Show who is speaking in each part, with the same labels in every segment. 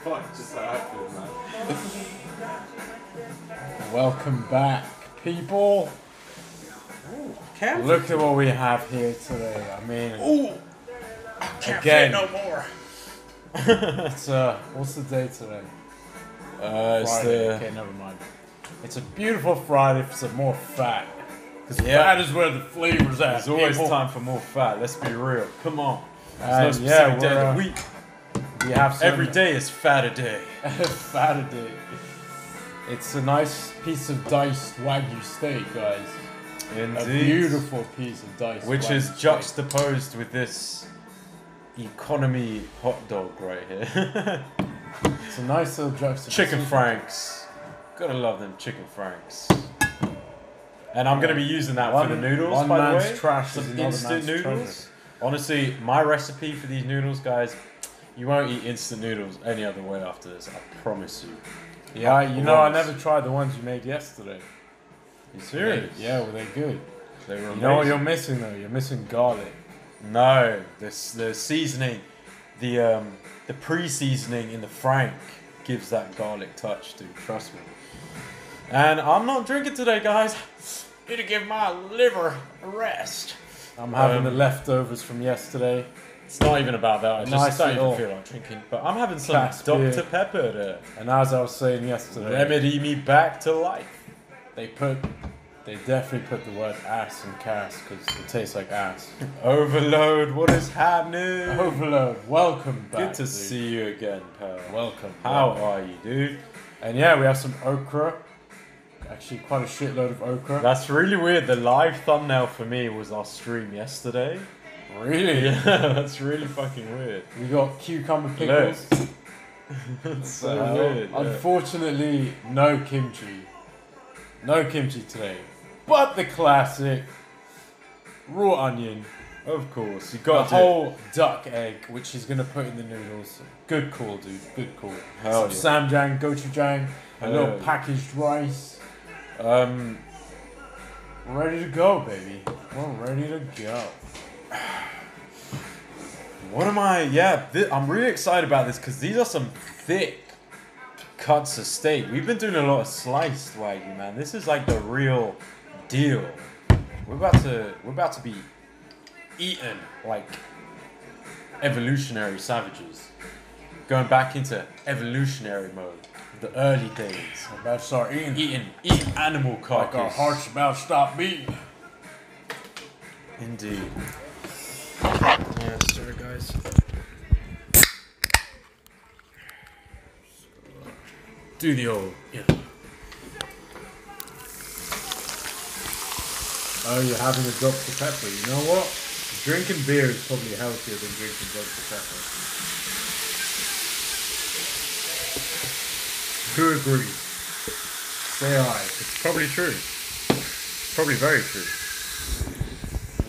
Speaker 1: fuck just happened, man?
Speaker 2: Welcome back, people.
Speaker 1: Can't
Speaker 2: Look at what we have here today. I mean,
Speaker 1: can't
Speaker 2: again.
Speaker 1: fit no more.
Speaker 2: It's what's the day today?
Speaker 1: It's
Speaker 2: Friday. Okay, never mind. It's a beautiful Friday for some more fat. Because fat is where the flavor's at.
Speaker 1: There's always
Speaker 2: people.
Speaker 1: time for more fat. Let's be real. Come on.
Speaker 2: And
Speaker 1: There's no specific day of the week.
Speaker 2: We have some
Speaker 1: Every day is fat a day.
Speaker 2: fat a day. It's a nice piece of diced Wagyu steak, guys.
Speaker 1: Indeed.
Speaker 2: A beautiful piece of diced
Speaker 1: Which
Speaker 2: Wagyu
Speaker 1: is
Speaker 2: steak.
Speaker 1: juxtaposed with this economy hot dog right here.
Speaker 2: It's a nice little juxtaposition.
Speaker 1: Chicken franks. Gotta love them chicken franks. And I'm gonna be using that for the noodles, by the way.
Speaker 2: Trash
Speaker 1: Some
Speaker 2: is another
Speaker 1: instant
Speaker 2: man's
Speaker 1: noodles.
Speaker 2: treasure.
Speaker 1: Honestly, my recipe for these noodles, guys, you won't eat instant noodles any other way after this. I promise you.
Speaker 2: Yeah, you know, I never tried the ones you made yesterday.
Speaker 1: You serious?
Speaker 2: Yeah, were they good?
Speaker 1: They were
Speaker 2: You know what
Speaker 1: amazing.
Speaker 2: you're missing though? You're missing garlic.
Speaker 1: No, the seasoning, the pre-seasoning in the frank gives that garlic touch, dude. Trust me. And I'm not drinking today, guys. Need to give my liver a rest.
Speaker 2: I'm having the leftovers from yesterday.
Speaker 1: It's not even about that. I just
Speaker 2: Nice
Speaker 1: don't even
Speaker 2: little
Speaker 1: feel like drinking. But I'm having some
Speaker 2: Cat's beer.
Speaker 1: Dr. Pepper to
Speaker 2: And as I was saying yesterday,
Speaker 1: remedy me back to life.
Speaker 2: they definitely put the word ass in cast because it tastes like ass.
Speaker 1: Overload, what is happening?
Speaker 2: Overload, welcome back.
Speaker 1: Good to
Speaker 2: dude.
Speaker 1: see you again, pal.
Speaker 2: Welcome.
Speaker 1: How
Speaker 2: welcome.
Speaker 1: are you, dude?
Speaker 2: And yeah, we have some okra. Actually, quite a shitload of okra.
Speaker 1: That's really weird. The live thumbnail for me was our stream yesterday.
Speaker 2: Really?
Speaker 1: Yeah, that's really fucking weird.
Speaker 2: We got cucumber pickles.
Speaker 1: That's so weird. Yeah.
Speaker 2: Unfortunately, no kimchi. No kimchi today. But the classic raw onion.
Speaker 1: Of course, you
Speaker 2: The
Speaker 1: got
Speaker 2: whole duck egg, which he's going to put in the noodles. Good call, dude. Good call.
Speaker 1: Hell
Speaker 2: Some samjang, gochujang, a
Speaker 1: Hell
Speaker 2: little
Speaker 1: yeah.
Speaker 2: packaged rice.
Speaker 1: to.
Speaker 2: Ready to go, baby. We're ready to go.
Speaker 1: What am I? Yeah, I'm really excited about this because these are some thick cuts of steak. We've been doing a lot of sliced Wagyu, man. This is like the real deal. We're about to be eaten like evolutionary savages. Going back into evolutionary mode. The early days.
Speaker 2: We're about to start eating.
Speaker 1: Eating animal carcass.
Speaker 2: Like our heart's about to stop beating.
Speaker 1: Indeed. Yeah, sorry guys. Do the old,
Speaker 2: Oh, you're having a Dr. Pepper. You know what? Drinking beer is probably healthier than drinking Dr. Pepper. Who agrees? Say aye.
Speaker 1: It's probably true. Probably very true.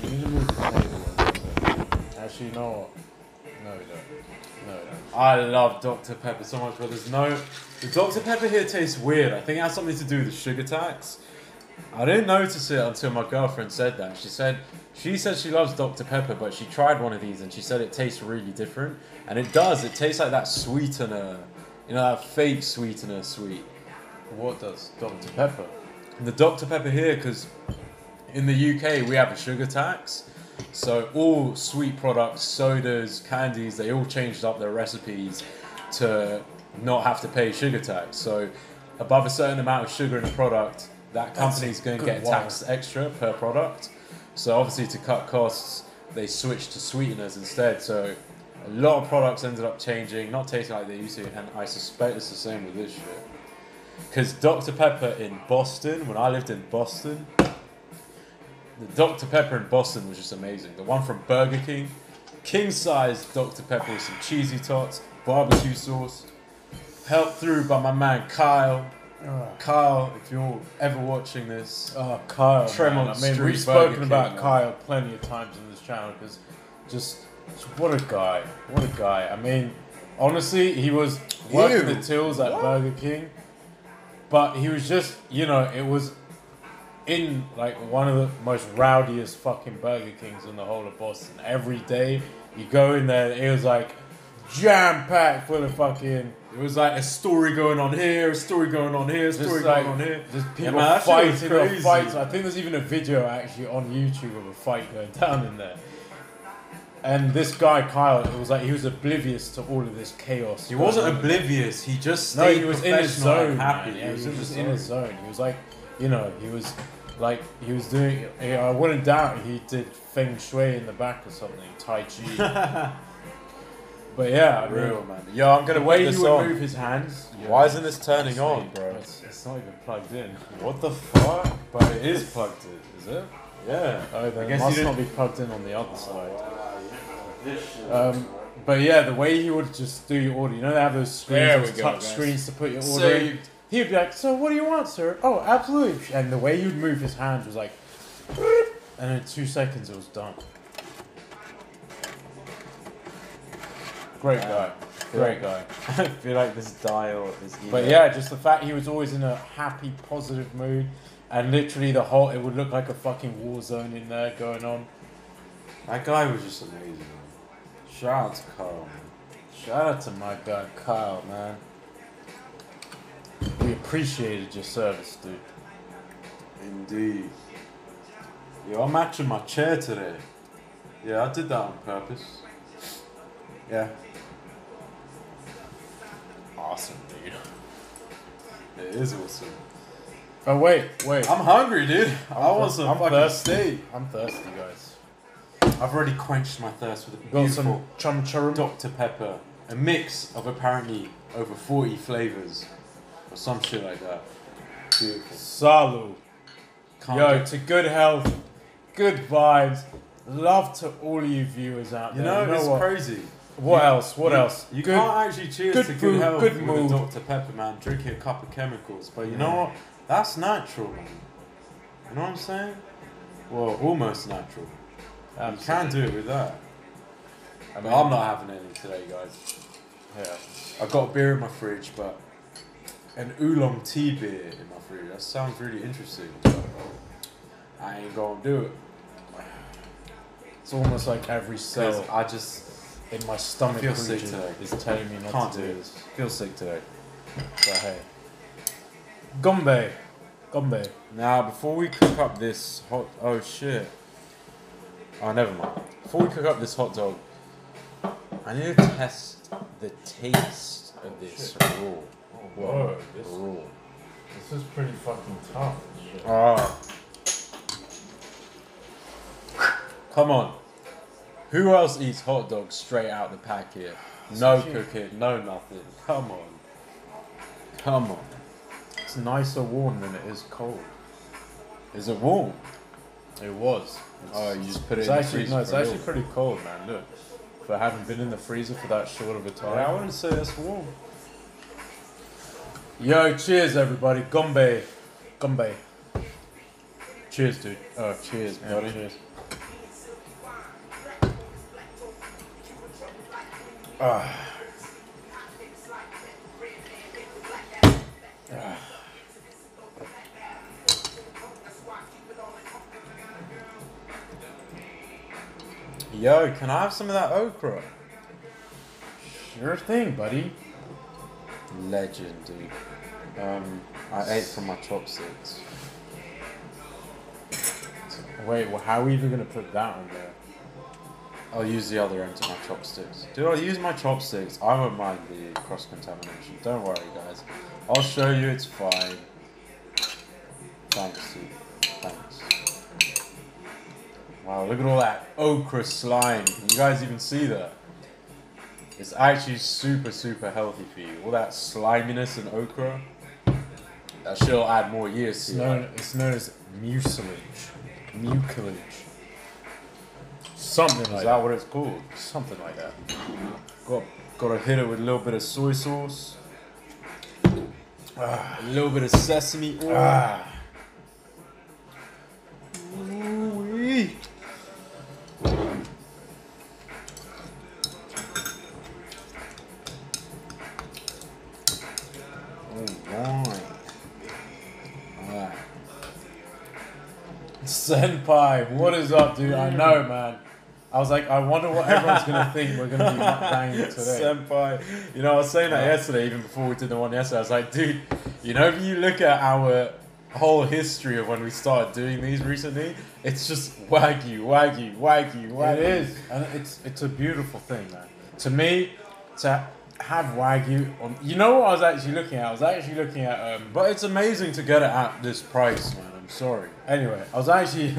Speaker 2: You need to move the table. Actually, you know what? No, you don't. No, you don't.
Speaker 1: I love Dr. Pepper so much, but the Dr. Pepper here tastes weird. I think it has something to do with the sugar tax. I didn't notice it until my girlfriend said that. She said she loves Dr. Pepper, but she tried one of these and she said it tastes really different. And it does. It tastes like that sweetener. You know, that fake sweetener sweet.
Speaker 2: What does Dr. Pepper?
Speaker 1: The Dr. Pepper here, because in the UK we have a sugar tax. So all sweet products, sodas, candies, they all changed up their recipes to not have to pay sugar tax. So above a certain amount of sugar in a product, that company's going to get taxed extra per product. So obviously to cut costs, they switched to sweeteners instead. So a lot of products ended up changing, not tasting like they used to, and I suspect it's the same with this shit. Because Dr. Pepper in Boston, when I lived in Boston, the Dr. Pepper in Boston was just amazing. The one from Burger King, king-size Dr. Pepper with some cheesy tots, barbecue sauce, helped through by my man Kyle. Kyle, if you're ever watching this,
Speaker 2: Kyle.
Speaker 1: Tremont
Speaker 2: Man. I mean,
Speaker 1: Street
Speaker 2: we've spoken
Speaker 1: Burger
Speaker 2: about
Speaker 1: King,
Speaker 2: Kyle plenty of times in this channel because just what a guy. What a guy. I mean, honestly, he was working the tills at Burger King, but he was just, you know, it was in like one of the most rowdiest fucking Burger Kings in the whole of Boston. Every day you go in there, it was like jam packed full of fucking.
Speaker 1: It was like a story going on here, a story going on here, a story going on here.
Speaker 2: Just people
Speaker 1: Yeah, man, that shit was
Speaker 2: fighting or
Speaker 1: crazy.
Speaker 2: fights. I think there's even a video actually on YouTube of a fight going down in there. And this guy Kyle, it was like he was oblivious to all of this chaos.
Speaker 1: He wasn't oblivious. He just
Speaker 2: No,
Speaker 1: stayed
Speaker 2: he was in his
Speaker 1: professional
Speaker 2: zone.
Speaker 1: and happy.
Speaker 2: Man. Yeah,
Speaker 1: he was
Speaker 2: just in his zone. He was like, you know, he was like he was doing. I wouldn't doubt he did feng shui in the back or something, tai chi. But yeah, I mean,
Speaker 1: Real man. Yo, I'm gonna
Speaker 2: the way
Speaker 1: put
Speaker 2: he
Speaker 1: this
Speaker 2: would
Speaker 1: on.
Speaker 2: move his hands.
Speaker 1: Why isn't this turning on, bro?
Speaker 2: It's not even plugged in.
Speaker 1: What the fuck?
Speaker 2: But it is plugged in, is it?
Speaker 1: Yeah.
Speaker 2: Oh, then
Speaker 1: I
Speaker 2: it
Speaker 1: guess
Speaker 2: must
Speaker 1: you
Speaker 2: not be plugged in on the other side. But yeah, the way he would just do your order, you know, they have those screens,
Speaker 1: There we
Speaker 2: those
Speaker 1: go,
Speaker 2: touch
Speaker 1: guys.
Speaker 2: screens to put your order in.
Speaker 1: Saved.
Speaker 2: He'd be like, "So what do you want, sir?" "Oh, absolutely." And the way you'd move his hands was like, and in 2 seconds it was done. Great guy. Great guy.
Speaker 1: I feel like this dial is.
Speaker 2: But yeah, just the fact he was always in a happy, positive mood, and literally the whole, it would look like a fucking war zone in there going on.
Speaker 1: That guy was just amazing. Man. Shout out to Carl. Man.
Speaker 2: Shout out to my guy Kyle, man. We appreciated your service, dude.
Speaker 1: Indeed. Yo, I'm matching my chair today. Yeah, I did that on purpose. Yeah.
Speaker 2: Awesome, dude.
Speaker 1: It is awesome.
Speaker 2: Oh wait.
Speaker 1: I'm hungry, dude. I want some fucking
Speaker 2: thirsty.
Speaker 1: steak.
Speaker 2: I'm thirsty, guys.
Speaker 1: I've already quenched my thirst with a
Speaker 2: Got
Speaker 1: beautiful
Speaker 2: some chum.
Speaker 1: Dr. Pepper. A mix of apparently over 40 flavors. Or some shit like that. Beautiful.
Speaker 2: Salud.
Speaker 1: Can't
Speaker 2: Yo,
Speaker 1: get-
Speaker 2: to good health, good vibes. Love to all you viewers out
Speaker 1: You
Speaker 2: there.
Speaker 1: know, it's
Speaker 2: what?
Speaker 1: crazy.
Speaker 2: What else? What else?
Speaker 1: You
Speaker 2: Good-
Speaker 1: can't actually cheers
Speaker 2: good
Speaker 1: to good
Speaker 2: food,
Speaker 1: health
Speaker 2: good
Speaker 1: with
Speaker 2: mood.
Speaker 1: a Dr. Pepper, man. Drinking a cup of chemicals. But you know what? That's natural, man. You know what I'm saying? Well, almost natural. You can do it with that.
Speaker 2: I
Speaker 1: But I'm not having any today, guys.
Speaker 2: Yeah.
Speaker 1: I've got a beer in my fridge, but an oolong tea beer in my fridge. That sounds really interesting. But I ain't gonna do it.
Speaker 2: It's almost like every
Speaker 1: Because
Speaker 2: cell
Speaker 1: I just
Speaker 2: in my stomach
Speaker 1: feel sick
Speaker 2: region
Speaker 1: today.
Speaker 2: is telling me not
Speaker 1: can't
Speaker 2: to
Speaker 1: do
Speaker 2: do
Speaker 1: it.
Speaker 2: this.
Speaker 1: Feel sick today.
Speaker 2: But hey. Gombe.
Speaker 1: Now, before we cook up this hot... Oh, shit. Oh, never mind. Before we cook up this hot dog, I need to test the taste of this raw.
Speaker 2: Whoa,
Speaker 1: Raw.
Speaker 2: this is pretty fucking tough.
Speaker 1: Ah. Come on. Who else eats hot dogs straight out the packet? No cooking, no nothing. Come on. Come on.
Speaker 2: It's nicer warm than it is cold.
Speaker 1: Is it warm?
Speaker 2: It was.
Speaker 1: Oh, you just put it
Speaker 2: It's
Speaker 1: in the
Speaker 2: actually
Speaker 1: freezer
Speaker 2: no, it's
Speaker 1: for a
Speaker 2: actually
Speaker 1: little.
Speaker 2: pretty cold, man. Look, for having been in the freezer for that short of a time.
Speaker 1: Yeah, I wouldn't say that's warm.
Speaker 2: Yo, cheers everybody. Gombe. Cheers, dude.
Speaker 1: Oh, cheers,
Speaker 2: Yeah,
Speaker 1: buddy.
Speaker 2: cheers.
Speaker 1: Yo, can I have some of that okra?
Speaker 2: Sure thing, buddy.
Speaker 1: Legend, dude. I ate from my chopsticks.
Speaker 2: Wait, well, how are we even gonna put that on there?
Speaker 1: I'll use the other end of my chopsticks. Dude, I'll use my chopsticks. I won't mind the cross-contamination. Don't worry, guys. I'll show you it's fine. Thanks, dude. Thanks. Wow, look at all that okra slime. Can you guys even see that? It's actually super, super healthy for you. All that sliminess in okra, that shit'll add more years to you.
Speaker 2: It's known as mucilage. Something like
Speaker 1: Is
Speaker 2: that.
Speaker 1: that what it's called?
Speaker 2: Something like that.
Speaker 1: Got to hit it with a little bit of soy sauce. A little bit of sesame oil. Ooh-wee. Alright.
Speaker 2: Senpai, what is up, dude? I know, man. I was like, I wonder what everyone's gonna think we're gonna be mukbanging today.
Speaker 1: Senpai. You know, I was saying that yesterday, even before we did the one yesterday. I was like, dude, you know, if you look at our whole history of when we started doing these recently, it's just wagyu, wagyu, wagyu, wagyu.
Speaker 2: It is, and it's a beautiful thing, man. To me, to have wagyu on, you know what I was actually looking at? I was actually looking at,
Speaker 1: but it's amazing to get it at this price, man. I'm sorry.
Speaker 2: Anyway, I was actually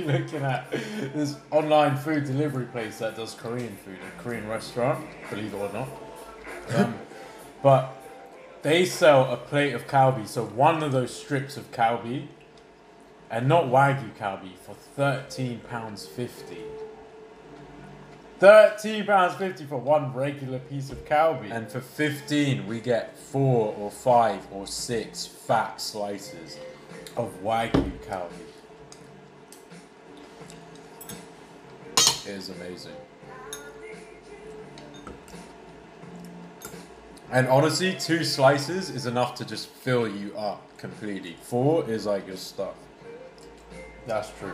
Speaker 2: looking at this online food delivery place that does Korean food, a Korean restaurant, believe it or not. But they sell a plate of kalbi, so one of those strips of kalbi, and not wagyu kalbi, for £13.50. £13.50 for one regular piece of kalbi.
Speaker 1: And for 15, we get 4 or 5 or 6 fat slices
Speaker 2: of wagyu kalbi.
Speaker 1: It is amazing. And honestly, 2 slices is enough to just fill you up completely. 4 is like your stuff.
Speaker 2: That's true.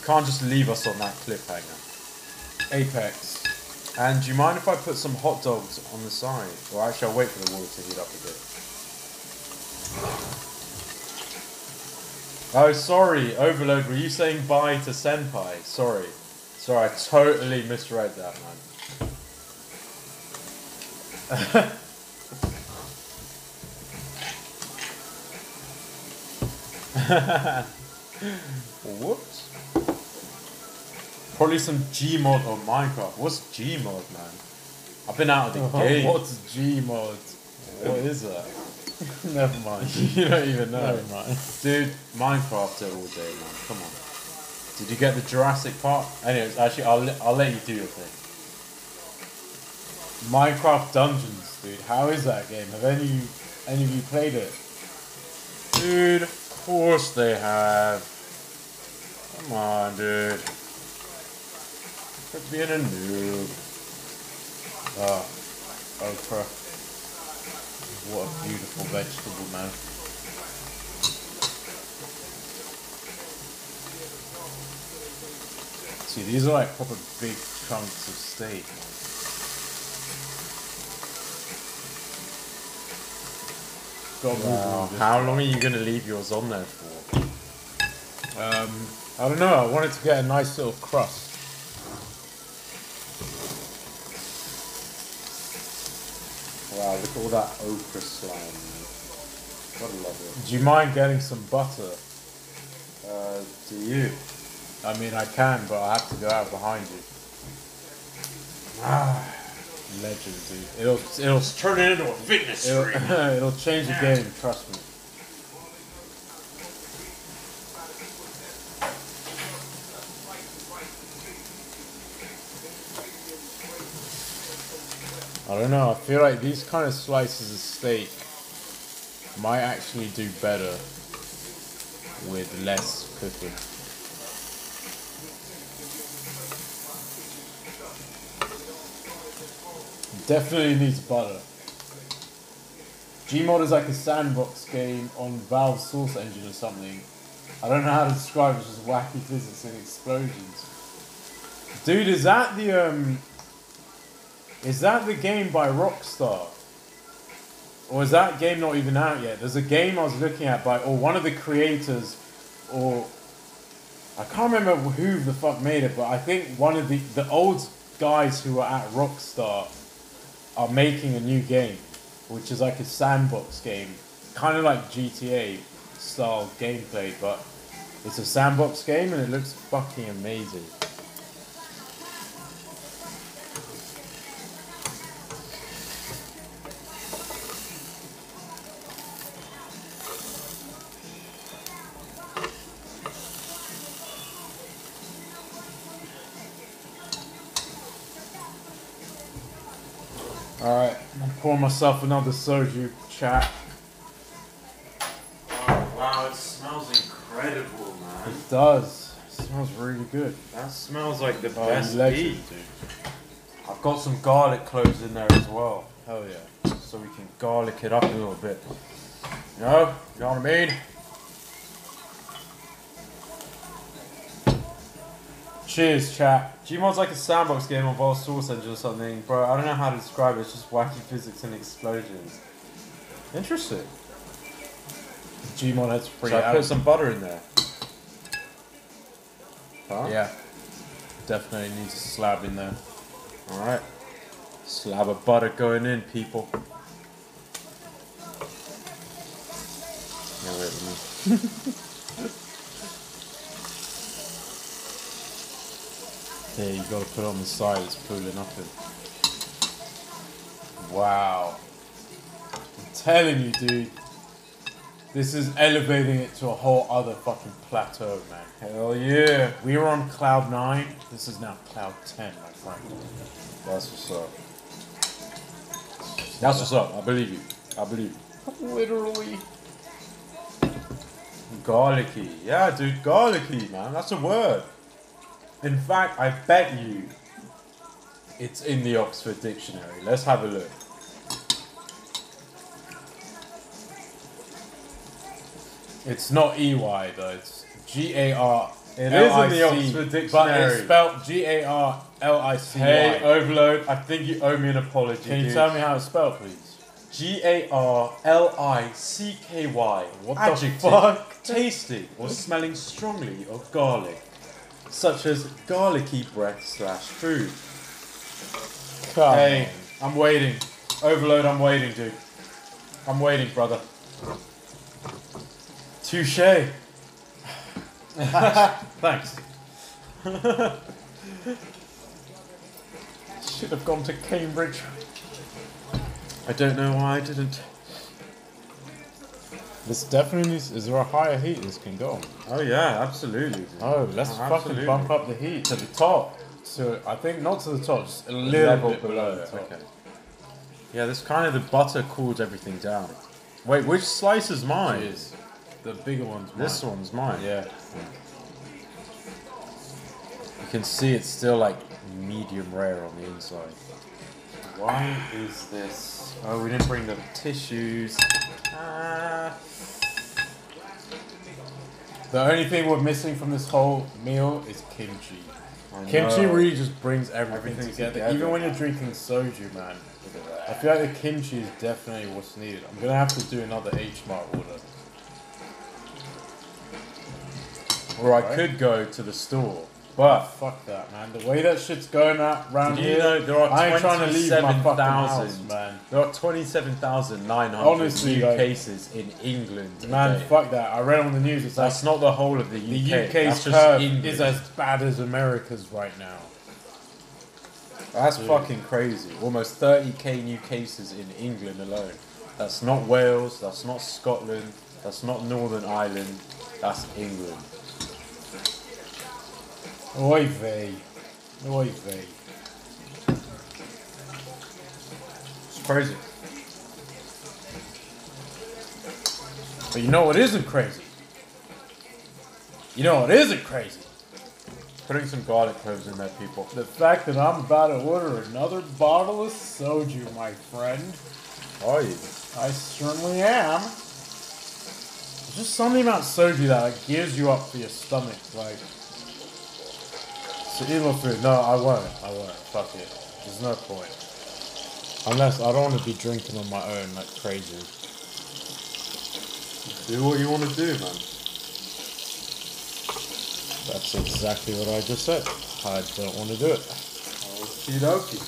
Speaker 1: Can't just leave us on that cliffhanger.
Speaker 2: Apex.
Speaker 1: And do you mind if I put some hot dogs on the side? Or actually, I'll wait for the water to heat up a bit. Oh, sorry, Overload. Were you saying bye to Senpai? Sorry. Sorry, I totally misread that, man. Whoops. Probably some Gmod or Minecraft. What's Gmod, man? I've been out of the game.
Speaker 2: What's Gmod?
Speaker 1: What is that?
Speaker 2: Never mind.
Speaker 1: You don't even know.
Speaker 2: Never mind.
Speaker 1: Dude, Minecraft it all day, man. Come on. Did you get the Jurassic Park? Anyways, actually, I'll let you do your thing.
Speaker 2: Minecraft Dungeons, dude. How is that game? Have any of you played it?
Speaker 1: Dude, course they have. Come on, dude. Quit being a noob.
Speaker 2: Okra. What a beautiful vegetable, man. See, these are like proper big chunks of steak.
Speaker 1: Wow. How long are you going to leave yours on there for?
Speaker 2: I don't know. I wanted to get a nice little crust.
Speaker 1: Wow, look at all that okra slime. Gotta love it.
Speaker 2: Do you mind getting some butter?
Speaker 1: Do you?
Speaker 2: I mean, I can, but I have to go out behind you. Legend, dude. It'll
Speaker 1: turn it into a fitness stream.
Speaker 2: It'll change the game, trust me. I don't know, I feel like these kind of slices of steak might actually do better with less cooking. Definitely needs butter. Gmod is like a sandbox game on Valve's Source Engine or something. I don't know how to describe it, it's just wacky physics and explosions. Dude, is that the game by Rockstar? Or is that game not even out yet? There's a game I was looking at or one of the creators, or I can't remember who the fuck made it, but I think one of the old guys who were at Rockstar are making a new game, which is like a sandbox game, kind of like GTA style gameplay, but it's a sandbox game and it looks fucking amazing. Alright, I'm pouring myself another soju, chat.
Speaker 1: Oh, wow, it smells incredible, man.
Speaker 2: It does. It smells really good.
Speaker 1: That smells like the best
Speaker 2: legend,
Speaker 1: beef. Dude. I've got some garlic cloves in there as well.
Speaker 2: Hell yeah.
Speaker 1: So we can garlic it up a little bit. You know what I mean?
Speaker 2: Cheers, chat.
Speaker 1: Gmod's like a sandbox game on Valve Source Engine or something. Bro, I don't know how to describe it. It's just wacky physics and explosions. Interesting.
Speaker 2: Gmod has pretty.
Speaker 1: Should I put some butter in there? Huh?
Speaker 2: Yeah. Definitely needs a slab in there.
Speaker 1: Alright. Slab of butter going in, people. No, wait a minute.
Speaker 2: Yeah, you gotta put it on the side, it's pulling up in. Wow. I'm telling you, dude. This is elevating it to a whole other fucking plateau, man.
Speaker 1: Hell yeah.
Speaker 2: We were on cloud 9, this is now cloud 10, my friend.
Speaker 1: That's what's up. That's what's up. I believe you. I believe you.
Speaker 2: Literally.
Speaker 1: Garlicky. Yeah, dude, garlicky, man. That's a word. In fact, I bet you it's in the Oxford Dictionary. Let's have a look.
Speaker 2: It's not EY though, it's G-A-R.
Speaker 1: It is in the Oxford Dictionary.
Speaker 2: But it's spelled G-A-R-L-I-C-Y.
Speaker 1: Hey, Overload, I think you owe me an apology.
Speaker 2: Can you tell me how it's spelled, please?
Speaker 1: G-A-R-L-I-C-K-Y.
Speaker 2: What
Speaker 1: Adjective,
Speaker 2: the fuck?
Speaker 1: tasting or smelling strongly of garlic, such as garlicky breath / food. Hey, I'm waiting. Overload, I'm waiting, dude. I'm waiting, brother. Touché. Thanks.
Speaker 2: Should have gone to Cambridge.
Speaker 1: I don't know why I didn't.
Speaker 2: This definitely needs. Is there a higher heat this can go on?
Speaker 1: Oh yeah, absolutely. Dude.
Speaker 2: Oh, let's fucking bump up the heat to the top. So I think not to the top, just a little bit below the top.
Speaker 1: Okay. Yeah, this kind of the butter cools everything down. Wait, which slice is mine?
Speaker 2: Cheers. The bigger one's mine.
Speaker 1: This one's mine.
Speaker 2: Yeah.
Speaker 1: You can see it's still like medium rare on the inside.
Speaker 2: Why is this?
Speaker 1: Oh, we didn't bring the tissues.
Speaker 2: The only thing we're missing from this whole meal is kimchi. Kimchi really just brings everything together. Even when you're drinking soju, man. I feel like the kimchi is definitely what's needed. I'm gonna have to do another H-Mart order.
Speaker 1: Or I could go to the store. But
Speaker 2: fuck that, man. The way that shit's going around
Speaker 1: did
Speaker 2: here,
Speaker 1: you know there are
Speaker 2: I ain't trying to leave my fucking house,
Speaker 1: 27,000
Speaker 2: man.
Speaker 1: There are 27,900
Speaker 2: Honestly,
Speaker 1: new
Speaker 2: like,
Speaker 1: cases in England.
Speaker 2: Man,
Speaker 1: today.
Speaker 2: fuck that. I read on the news. It's
Speaker 1: That's
Speaker 2: like
Speaker 1: not the whole of the UK.
Speaker 2: the UK's
Speaker 1: That's just
Speaker 2: curve
Speaker 1: England.
Speaker 2: is as bad as America's right now.
Speaker 1: That's fucking crazy. Almost 30k new cases in England alone. That's not Wales. That's not Scotland. That's not Northern Ireland. That's England.
Speaker 2: Oy vey. Oy vey.
Speaker 1: It's crazy.
Speaker 2: But you know what isn't crazy? You know what isn't crazy?
Speaker 1: Putting some garlic cloves in there, people.
Speaker 2: The fact that I'm about to order another bottle of soju, my friend.
Speaker 1: Are you?
Speaker 2: I certainly am. There's just something about soju that like, gears you up for your stomach. Like, so eat more food. No, I won't. Fuck it. There's no point. Unless I don't want to be drinking on my own like crazy.
Speaker 1: Do what you want to do, man.
Speaker 2: That's exactly what I just said. I don't want to do it.
Speaker 1: Okie dokie.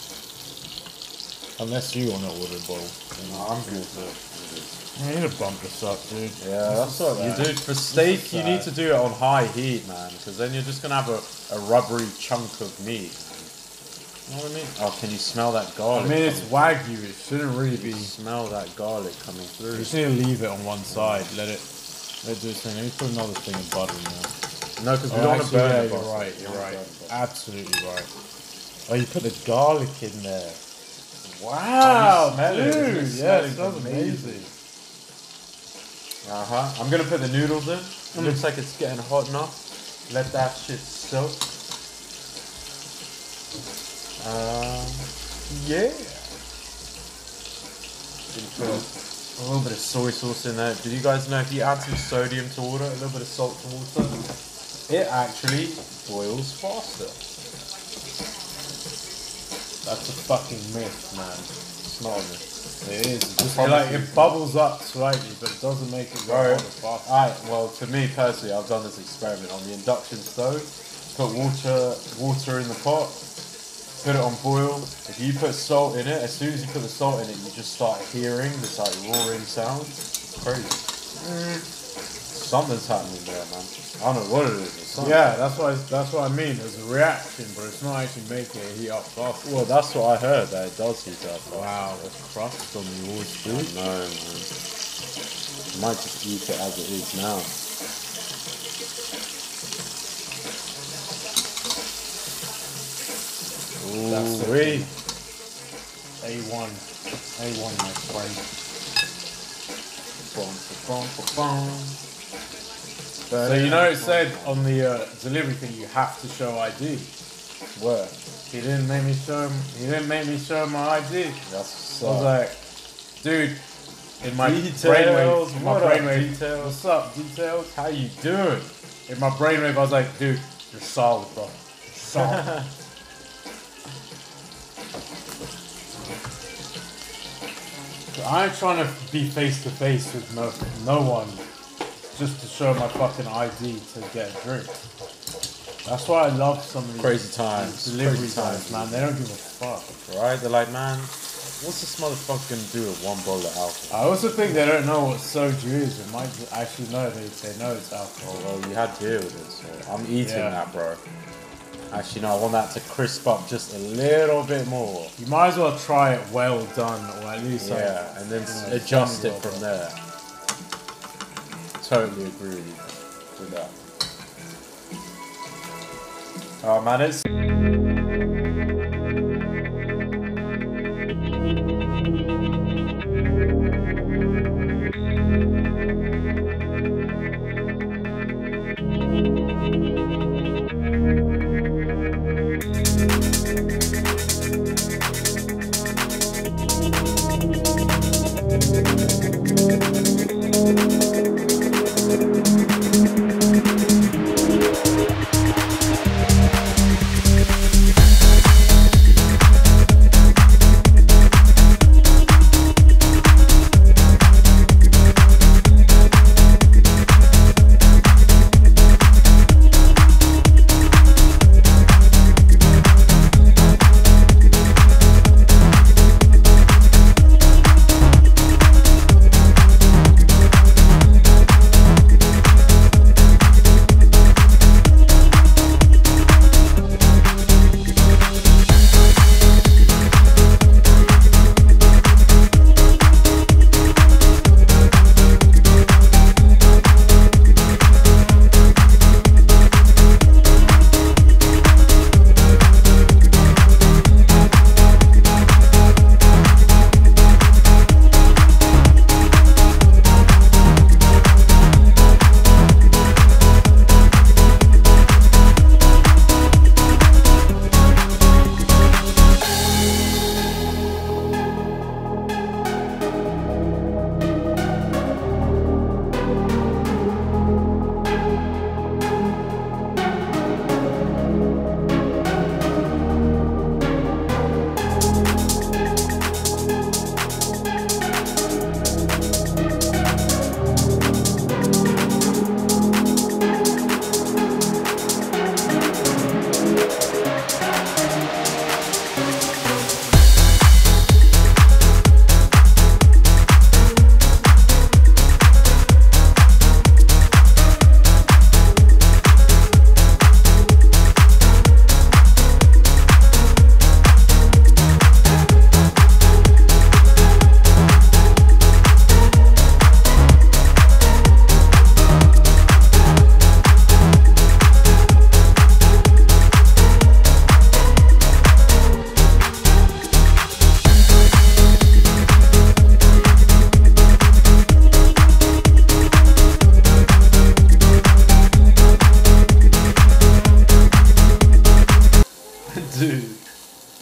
Speaker 2: Unless you want to order a bowl.
Speaker 1: No, I'm good.
Speaker 2: I need to bump this up, dude.
Speaker 1: Yeah, that's what you do. For steak, you need to do it on high heat, man. Because then you're just going to have a rubbery chunk of meat. You know what I mean? Oh, can you smell that garlic?
Speaker 2: I mean, it's Wagyu. It shouldn't really be.
Speaker 1: Smell that garlic coming through.
Speaker 2: You just need to leave it on one side. Let it do its thing. Let me put another thing of butter in there.
Speaker 1: No, because we don't want to burn
Speaker 2: yeah,
Speaker 1: it.
Speaker 2: you're right. Absolutely right. Oh, you put the garlic in there. Wow, dude. Yeah, it smells amazing.
Speaker 1: I'm going to put the noodles in. It looks like it's getting hot enough. Let that shit soak. Yeah. Put a little bit of soy sauce in there. Did you guys know if you add some sodium to water, a little bit of salt to water, it actually boils faster?
Speaker 2: That's a fucking myth, man.
Speaker 1: It's not a myth.
Speaker 2: It is. It bubbles up slightly, but it doesn't make it go faster.
Speaker 1: Alright, well, to me personally, I've done this experiment on the induction stove. Put water in the pot. Put it on boil. If you put salt in it, as soon as you put the salt in it, you just start hearing this like roaring sound. It's crazy. Something's happening there, man. I don't know what it is.
Speaker 2: Yeah, that's what I mean. There's a reaction, but it's not actually making it heat up faster.
Speaker 1: Well, that's what I heard, that it does heat up.
Speaker 2: Wow, the crust on the orange
Speaker 1: No,
Speaker 2: food.
Speaker 1: man. I might just eat it as it is now.
Speaker 2: That's
Speaker 1: Ooh,
Speaker 2: A1, my friend. So you know it said on the delivery thing you have to show ID.
Speaker 1: Where?
Speaker 2: He didn't make me show him. He didn't make me show him my ID.
Speaker 1: That's
Speaker 2: I was like, dude, in my
Speaker 1: details.
Speaker 2: brainwave. What's up, details?
Speaker 1: How you doing?
Speaker 2: In my brainwave, I was like, dude, you're solid, bro. You're solid. I ain't trying to be face to face with no one just to show my fucking ID to get a drink. That's why I love some of these
Speaker 1: Crazy times.
Speaker 2: delivery times, man. They don't give a fuck.
Speaker 1: Right? They're like, man, what's this motherfucker gonna do with one bowl of alcohol?
Speaker 2: I also think they don't know what soju is. They might actually know. They know it's alcohol.
Speaker 1: Well, you had beer with it, so I'm eating that, bro. Actually, no, I want that to crisp up just a little bit more.
Speaker 2: You might as well try it well done, or at least
Speaker 1: and then adjust it from there. Totally agree with you with that. Oh man, it's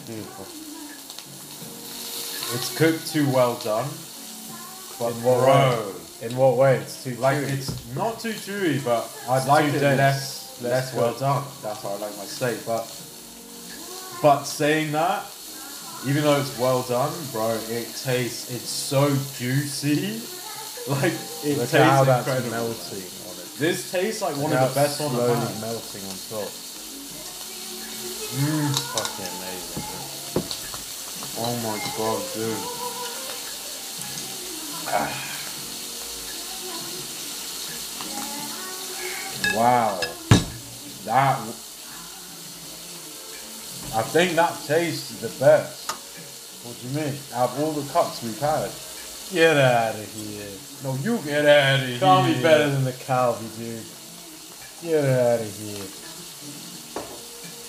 Speaker 2: Beautiful.
Speaker 1: It's cooked too well done. But
Speaker 2: In what
Speaker 1: bro,
Speaker 2: way? In what way? It's too
Speaker 1: like
Speaker 2: chewy.
Speaker 1: it's not too chewy, but
Speaker 2: I'd
Speaker 1: it's
Speaker 2: like
Speaker 1: too
Speaker 2: it
Speaker 1: dense, less well
Speaker 2: cooked.
Speaker 1: done. That's how I like my steak. But saying that, even though it's well done, bro, it's so juicy. Like it
Speaker 2: Look
Speaker 1: tastes
Speaker 2: at how that's
Speaker 1: incredible.
Speaker 2: melting on it.
Speaker 1: This tastes like one
Speaker 2: Look
Speaker 1: of
Speaker 2: how
Speaker 1: the best ones I've
Speaker 2: slowly
Speaker 1: had.
Speaker 2: melting on top. Fucking amazing.
Speaker 1: Oh my god, dude. Wow. I think that tastes the best.
Speaker 2: What do you mean?
Speaker 1: Out of all the cuts we've had.
Speaker 2: Get out of here.
Speaker 1: No, you get out of here.
Speaker 2: Can't be better than the Calvi, dude. Get out of here.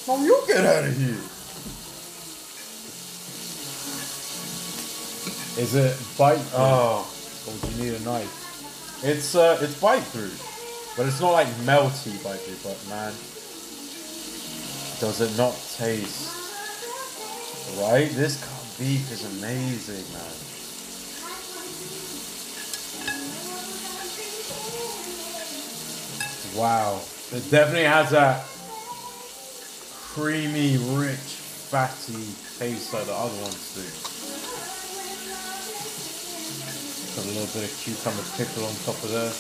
Speaker 1: No, you get out of here.
Speaker 2: Is it bite through?
Speaker 1: Oh,
Speaker 2: Or do you need a knife?
Speaker 1: it's bite through, but it's not like melty bite through. But man, does it not taste right? This cut of beef is amazing, man.
Speaker 2: Wow. It definitely has that creamy, rich, fatty taste like the other ones do. Got a little bit of cucumber pickle on top of there.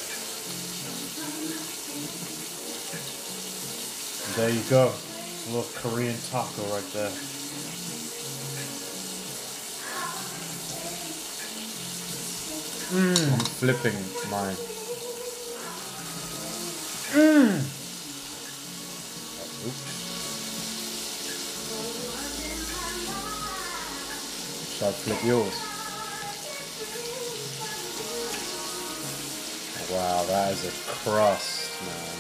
Speaker 2: And there you go. A little Korean taco right there.
Speaker 1: I'm flipping mine. Should I flip yours? Wow, that is a crust, man.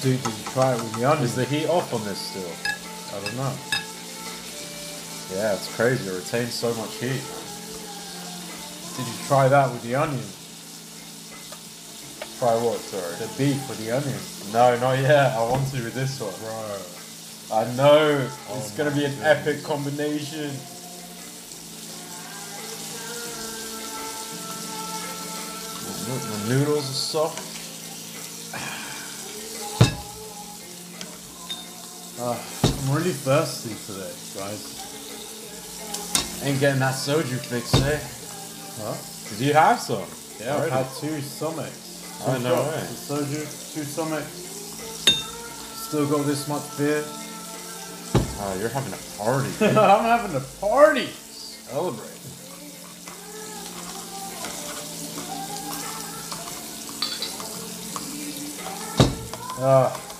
Speaker 2: Dude, did you try it with the onion?
Speaker 1: Is the heat off on this still?
Speaker 2: I don't know.
Speaker 1: Yeah, it's crazy. It retains so much heat.
Speaker 2: Did you try that with the onion?
Speaker 1: Try what, sorry?
Speaker 2: The beef with the onion?
Speaker 1: No, not yet. I want to with this one.
Speaker 2: Bro.
Speaker 1: I know.
Speaker 2: Oh
Speaker 1: It's going to be an
Speaker 2: my
Speaker 1: epic combination. The noodles are soft.
Speaker 2: I'm really thirsty today, guys.
Speaker 1: Ain't getting that soju fix, eh?
Speaker 2: Huh?
Speaker 1: Did you have some?
Speaker 2: Yeah, I've
Speaker 1: Already?
Speaker 2: had 2 stomachs.
Speaker 1: Oh, no way.
Speaker 2: Soju, 2 stomachs. Still got this much beer.
Speaker 1: Oh, you're having a party.
Speaker 2: I'm having a party.
Speaker 1: Celebrate.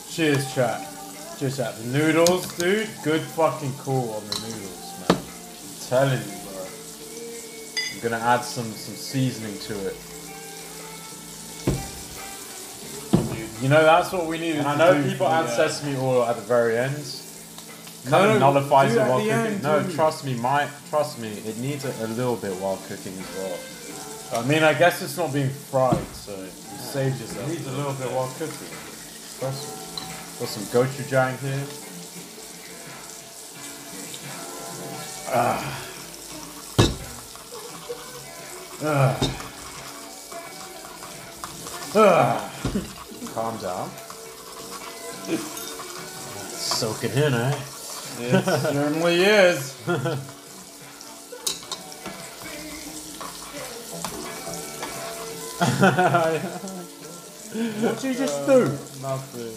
Speaker 2: Cheers, chat. Cheers, chat. The noodles, dude, good fucking cool on the noodles, man.
Speaker 1: I'm telling you, bro. I'm gonna add some seasoning to it.
Speaker 2: You know, that's what we needed
Speaker 1: And I
Speaker 2: to
Speaker 1: know
Speaker 2: do
Speaker 1: people
Speaker 2: for
Speaker 1: add
Speaker 2: the,
Speaker 1: sesame oil at the very end.
Speaker 2: No,
Speaker 1: Kind of
Speaker 2: no,
Speaker 1: nullifies
Speaker 2: do
Speaker 1: it
Speaker 2: it at
Speaker 1: while
Speaker 2: the
Speaker 1: cooking.
Speaker 2: end,
Speaker 1: No,
Speaker 2: too.
Speaker 1: trust me, it needs a little bit while cooking as well.
Speaker 2: I mean, I guess it's not being fried, so you saved yourself.
Speaker 1: It needs a little bit while cooking. Trust me. Got some gochujang here. Calm down. Soaking in, eh?
Speaker 2: It certainly is. What did you just do?
Speaker 1: Nothing.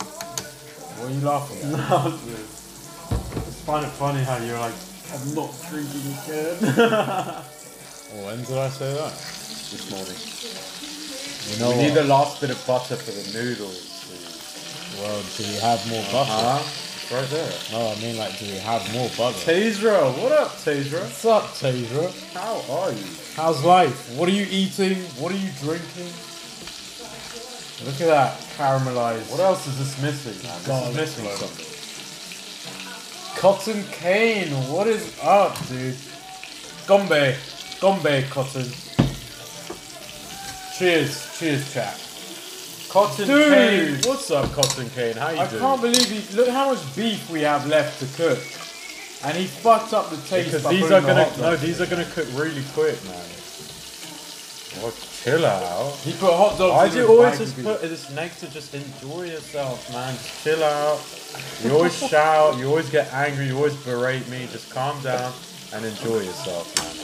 Speaker 2: What are you laughing at?
Speaker 1: Nothing. It's kind of funny how you're like, I'm not drinking again.
Speaker 2: Oh, when did I say that?
Speaker 1: This morning.
Speaker 2: You know
Speaker 1: We
Speaker 2: what?
Speaker 1: need the last bit of butter for the noodles, please.
Speaker 2: Well, do we have more butter?
Speaker 1: Huh? It's right there.
Speaker 2: No, I mean, like, do we have more butter?
Speaker 1: Tazra, what up, Tazra?
Speaker 2: What's up, Tasia?
Speaker 1: How are you?
Speaker 2: How's life? What are you eating? What are you drinking? Look at that caramelized.
Speaker 1: What else is this missing, man?
Speaker 2: Garlic
Speaker 1: This is missing
Speaker 2: clove.
Speaker 1: something.
Speaker 2: Cotton cane, what is up, dude? Gombe Cotton. Cheers, chat. Cotton
Speaker 1: Dude,
Speaker 2: Cane.
Speaker 1: what's up, Cotton Cane? How you
Speaker 2: I
Speaker 1: doing?
Speaker 2: can't believe look how much beef we have left to cook. And he fucked up the taste
Speaker 1: Because
Speaker 2: by
Speaker 1: these
Speaker 2: putting
Speaker 1: are
Speaker 2: the
Speaker 1: gonna
Speaker 2: hot dog.
Speaker 1: these are gonna cook really quick, man. Oh, chill out.
Speaker 2: He put hot dogs
Speaker 1: Why
Speaker 2: in
Speaker 1: do you
Speaker 2: his
Speaker 1: always
Speaker 2: Wagyu
Speaker 1: just
Speaker 2: beef.
Speaker 1: put this next to just enjoy yourself, man? Just chill out. You always shout, you always get angry, you always berate me. Just calm down and enjoy yourself, man.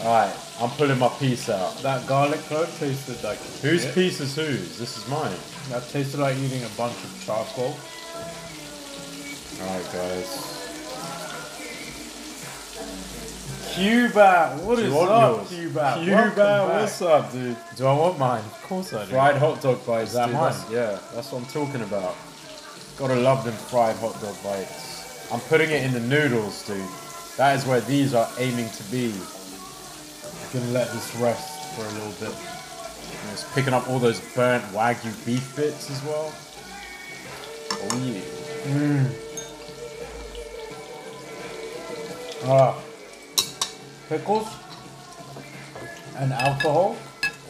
Speaker 1: Alright, I'm pulling my piece out.
Speaker 2: That garlic clove tasted like
Speaker 1: Whose
Speaker 2: shit.
Speaker 1: piece is whose? This is mine.
Speaker 2: That tasted like eating a bunch of charcoal.
Speaker 1: Alright, guys.
Speaker 2: Cuba, what
Speaker 1: Do
Speaker 2: is
Speaker 1: you want
Speaker 2: up,
Speaker 1: yours?
Speaker 2: Cuba?
Speaker 1: Cuba, what's up, dude?
Speaker 2: Do I want mine? Of course I do.
Speaker 1: Fried hot dog bites.
Speaker 2: Is that
Speaker 1: dude,
Speaker 2: mine?
Speaker 1: Yeah, that's what I'm talking about. Gotta love them fried hot dog bites. I'm putting it in the noodles, dude. That is where these are aiming to be.
Speaker 2: I'm gonna let this rest for a little bit.
Speaker 1: And it's picking up all those burnt Wagyu beef bits as well. Oh yeah.
Speaker 2: Pickles and alcohol.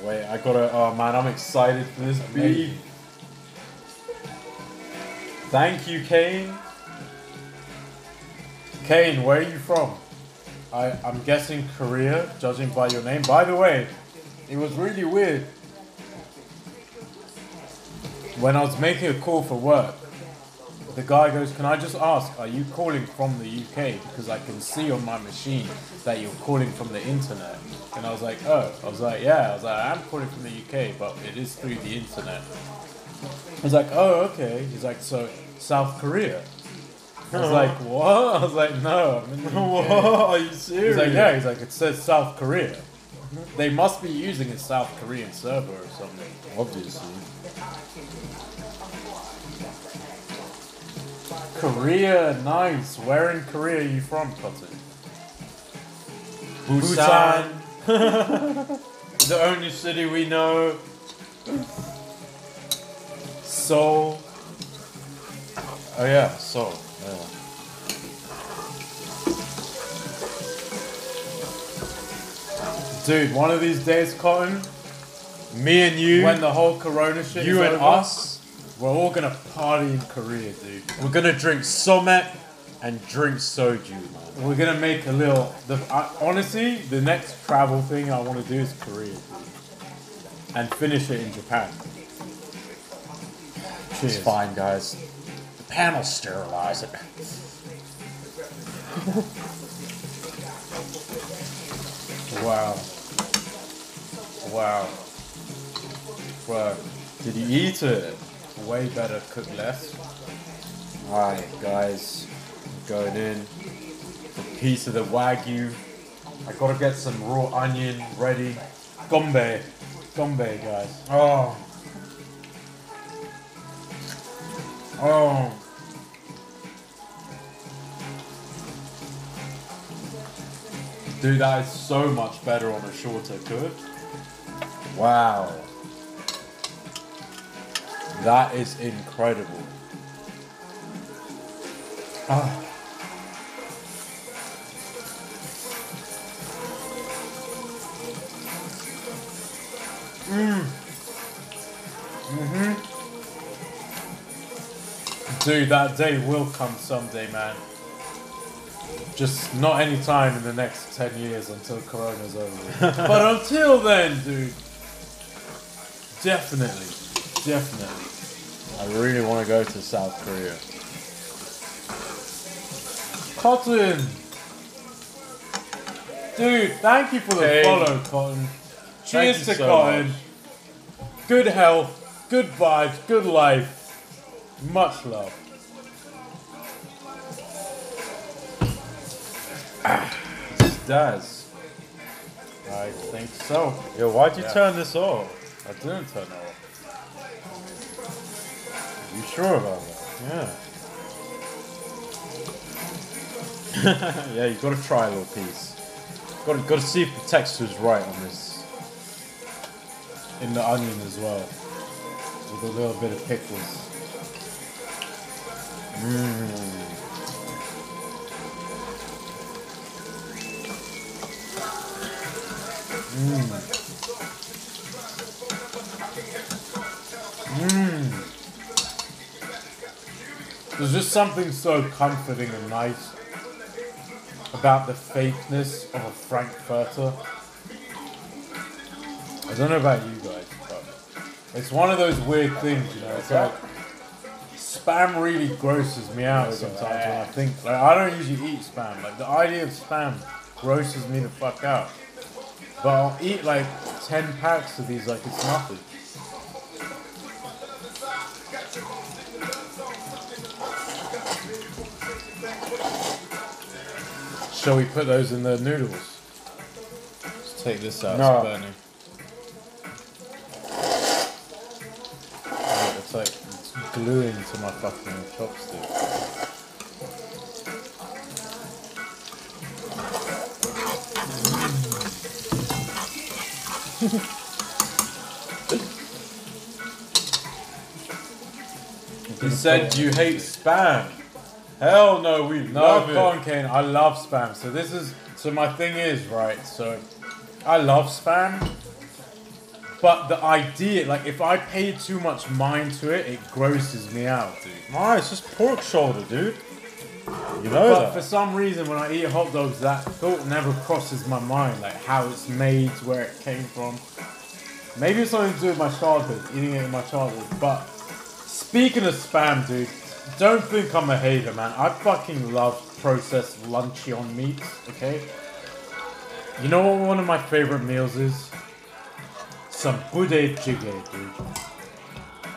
Speaker 1: Wait, I gotta. Oh man, I'm excited for this beef. Thank you, Kane.
Speaker 2: Kane, where are you from? I'm guessing Korea, judging by your name. By the way, it was really weird. When I was making a call for work, the guy goes, "Can I just ask, are you calling from the UK? Because I can see on my machine that you're calling from the internet." And I was like, "Oh." I was like, "Yeah." I was like, "I'm calling from the UK, but it is through the internet." I was like, "Oh, okay." He's like, "So, South Korea?" I was like, "What?" I was like, "No, I'm in the UK."
Speaker 1: What? Are you serious?
Speaker 2: He's like, "Yeah." He's like, "It says South Korea." They must be using a South Korean server or something.
Speaker 1: Obviously.
Speaker 2: Korea, nice. Where in Korea are you from, Cotton?
Speaker 1: Busan. The only city we know.
Speaker 2: Seoul.
Speaker 1: Oh yeah, Seoul. Yeah.
Speaker 2: Dude, one of these days, Cotton,
Speaker 1: Me and you,
Speaker 2: when the whole Corona shit
Speaker 1: you
Speaker 2: is
Speaker 1: and
Speaker 2: over,
Speaker 1: us,
Speaker 2: we're all gonna party in Korea, dude.
Speaker 1: we're gonna drink somek and drink soju, man.
Speaker 2: We're gonna make a little. Honestly, the next travel thing I want to do is Korea, dude. And finish it in Japan. Cheers.
Speaker 1: It's fine, guys. The panel sterilize it.
Speaker 2: Wow. Wow. Bro,
Speaker 1: Did you eat it?
Speaker 2: way better cook less.
Speaker 1: Alright, guys. Going in. A piece of the Wagyu. I gotta get some raw onion ready.
Speaker 2: Gombe. Gombe, guys.
Speaker 1: Oh. Oh. Dude, that is so much better on a shorter cook. Wow. That is incredible. Ah.
Speaker 2: Dude, that day will come someday, man. Just not any time in the next 10 years until Corona's over with. But until then, dude. Definitely. Definitely.
Speaker 1: I really want to go to South Korea.
Speaker 2: Cotton! Dude, thank you for the
Speaker 1: Hey.
Speaker 2: follow, Cotton. Cheers
Speaker 1: you
Speaker 2: to
Speaker 1: so
Speaker 2: Cotton.
Speaker 1: much.
Speaker 2: Good health, good vibes, good life. Much love.
Speaker 1: Daz.
Speaker 2: I think so.
Speaker 1: Yo, why'd you
Speaker 2: Yeah.
Speaker 1: turn this off?
Speaker 2: I didn't turn it off.
Speaker 1: You sure about that? Yeah. Yeah, you gotta try a little piece. Gotta see if the texture's right on this.
Speaker 2: In the onion as well. With a little bit of pickles. There's just something so comforting and nice about the fakeness of a Frankfurter. I don't know about you guys, but it's one of those weird things, you know. It's like spam really grosses me out sometimes when I think. Like, I don't usually eat spam. Like, the idea of spam grosses me the fuck out. But I'll eat like 10 packs of these like it's nothing. Shall we put those in the noodles? Let's take this out.
Speaker 1: No.
Speaker 2: It's burning. Oh, it's like it's gluing to my fucking chopstick.
Speaker 1: You said you hate spam. Hell no, we love
Speaker 2: No,
Speaker 1: it.
Speaker 2: Kane, I love spam. So my thing is, right, so I love spam, but the idea, like if I pay too much mind to it, it grosses me out, dude.
Speaker 1: No, it's just pork shoulder, dude. You know
Speaker 2: But
Speaker 1: that.
Speaker 2: for some reason, when I eat hot dogs, that thought never crosses my mind, like how it's made, where it came from. Maybe it's something to do with my childhood, eating it in my childhood. But speaking of spam, dude, don't think I'm a hater, man. I fucking love processed luncheon meats, okay? You know what one of my favorite meals is? Some budae jjigae, dude.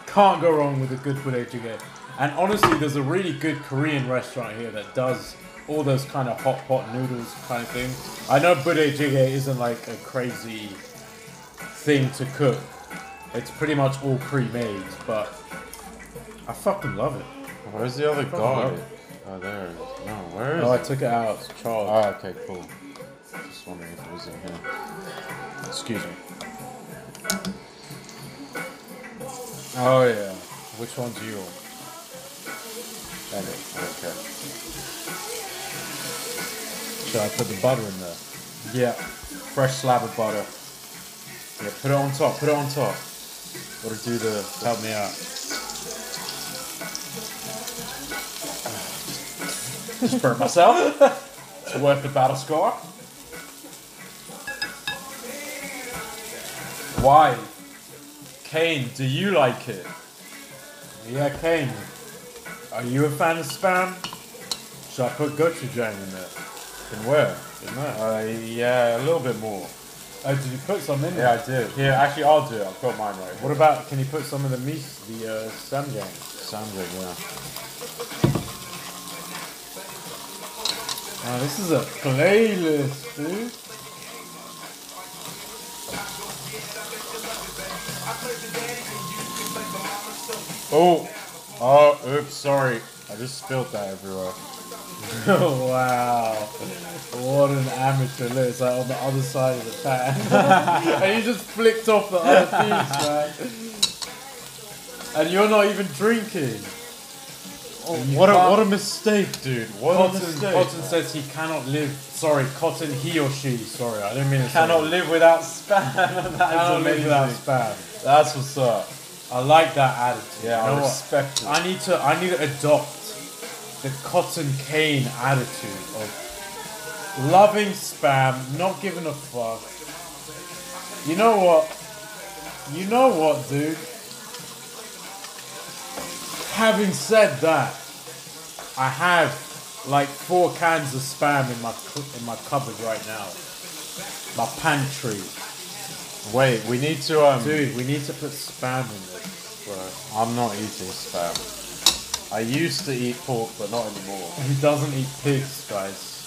Speaker 2: Can't go wrong with a good budae jjigae. And honestly, there's a really good Korean restaurant here that does all those kind of hot pot noodles kind of thing. I know budae jjigae isn't like a crazy thing to cook. It's pretty much all pre-made, but I fucking love it.
Speaker 1: Where's the other guy?
Speaker 2: love it.
Speaker 1: Oh, there it is. No, where is
Speaker 2: Oh, I
Speaker 1: it?
Speaker 2: took it out. It's Charles.
Speaker 1: Oh, okay, cool. Just wondering if it was in here. Excuse me.
Speaker 2: Oh yeah. Which one's yours?
Speaker 1: Okay.
Speaker 2: Should I put the butter in there?
Speaker 1: Yeah. Fresh slab of butter. Yeah, put it on top. Put it on top. Gotta do the.
Speaker 2: Help me out.
Speaker 1: Just burnt myself. It's worth the battle score. Why? Kane, do you like it?
Speaker 2: Yeah, Kane. Are you a fan of spam? Should I put gochujang in there?
Speaker 1: In where?
Speaker 2: In there.
Speaker 1: Yeah, a little bit more.
Speaker 2: Oh, did you put some in there?
Speaker 1: Yeah, I did. Here, actually, I'll do it. I've got mine right here.
Speaker 2: What about, can you put some of the meat, the samjang?
Speaker 1: Samjang, yeah.
Speaker 2: Oh, this is a playlist, dude.
Speaker 1: Oh, oops, sorry. I just spilled that everywhere.
Speaker 2: Oh, wow. What an amateur. Look, it's like on the other side of the pan. And you just flicked off the other piece, man. And you're not even drinking.
Speaker 1: What a mistake, dude. What a mistake.
Speaker 2: Cotton says he cannot live. Sorry, Cotton, he or she. Sorry, I didn't mean to
Speaker 1: Cannot
Speaker 2: say.
Speaker 1: live without spam. That
Speaker 2: Cannot
Speaker 1: is
Speaker 2: live without
Speaker 1: amazing.
Speaker 2: spam.
Speaker 1: That's what's up.
Speaker 2: I like that attitude.
Speaker 1: Yeah,
Speaker 2: You know
Speaker 1: I
Speaker 2: what?
Speaker 1: respect it.
Speaker 2: I need to adopt the Cotton Kane attitude of loving spam, not giving a fuck. You know what? Dude? Having said that, I have like 4 cans of spam in my cupboard right now. My pantry.
Speaker 1: Wait, we need to
Speaker 2: Dude, we need to put spam in this. Bro.
Speaker 1: I'm not eating spam. I used to eat pork, but not anymore.
Speaker 2: He doesn't eat pigs, guys.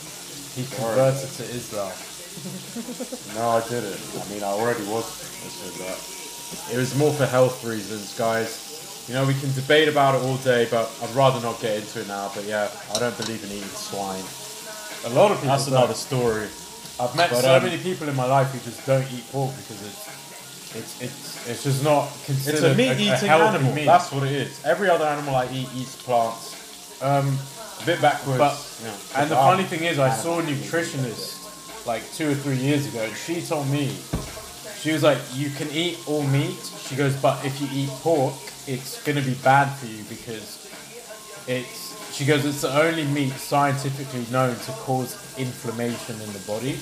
Speaker 2: He converted to Islam.
Speaker 1: No, I didn't. I mean, I already was. It was more for health reasons, guys. You know, we can debate about it all day, but I'd rather not get into it now. But yeah, I don't believe in eating swine.
Speaker 2: A lot of people.
Speaker 1: That's another story.
Speaker 2: I've met
Speaker 1: But,
Speaker 2: so many people in my life who just don't eat pork because it's just not considered
Speaker 1: It's a meat-eating
Speaker 2: healthy
Speaker 1: animal.
Speaker 2: meat.
Speaker 1: That's what it is. Every other animal I eat eats plants. A bit backwards.
Speaker 2: But
Speaker 1: you know,
Speaker 2: and the
Speaker 1: but
Speaker 2: funny thing is, I saw a nutritionist like 2 or 3 years ago, and she told me, She was like, you can eat all meat. She goes, but if you eat pork, it's gonna be bad for you because she goes, it's the only meat scientifically known to cause inflammation in the body.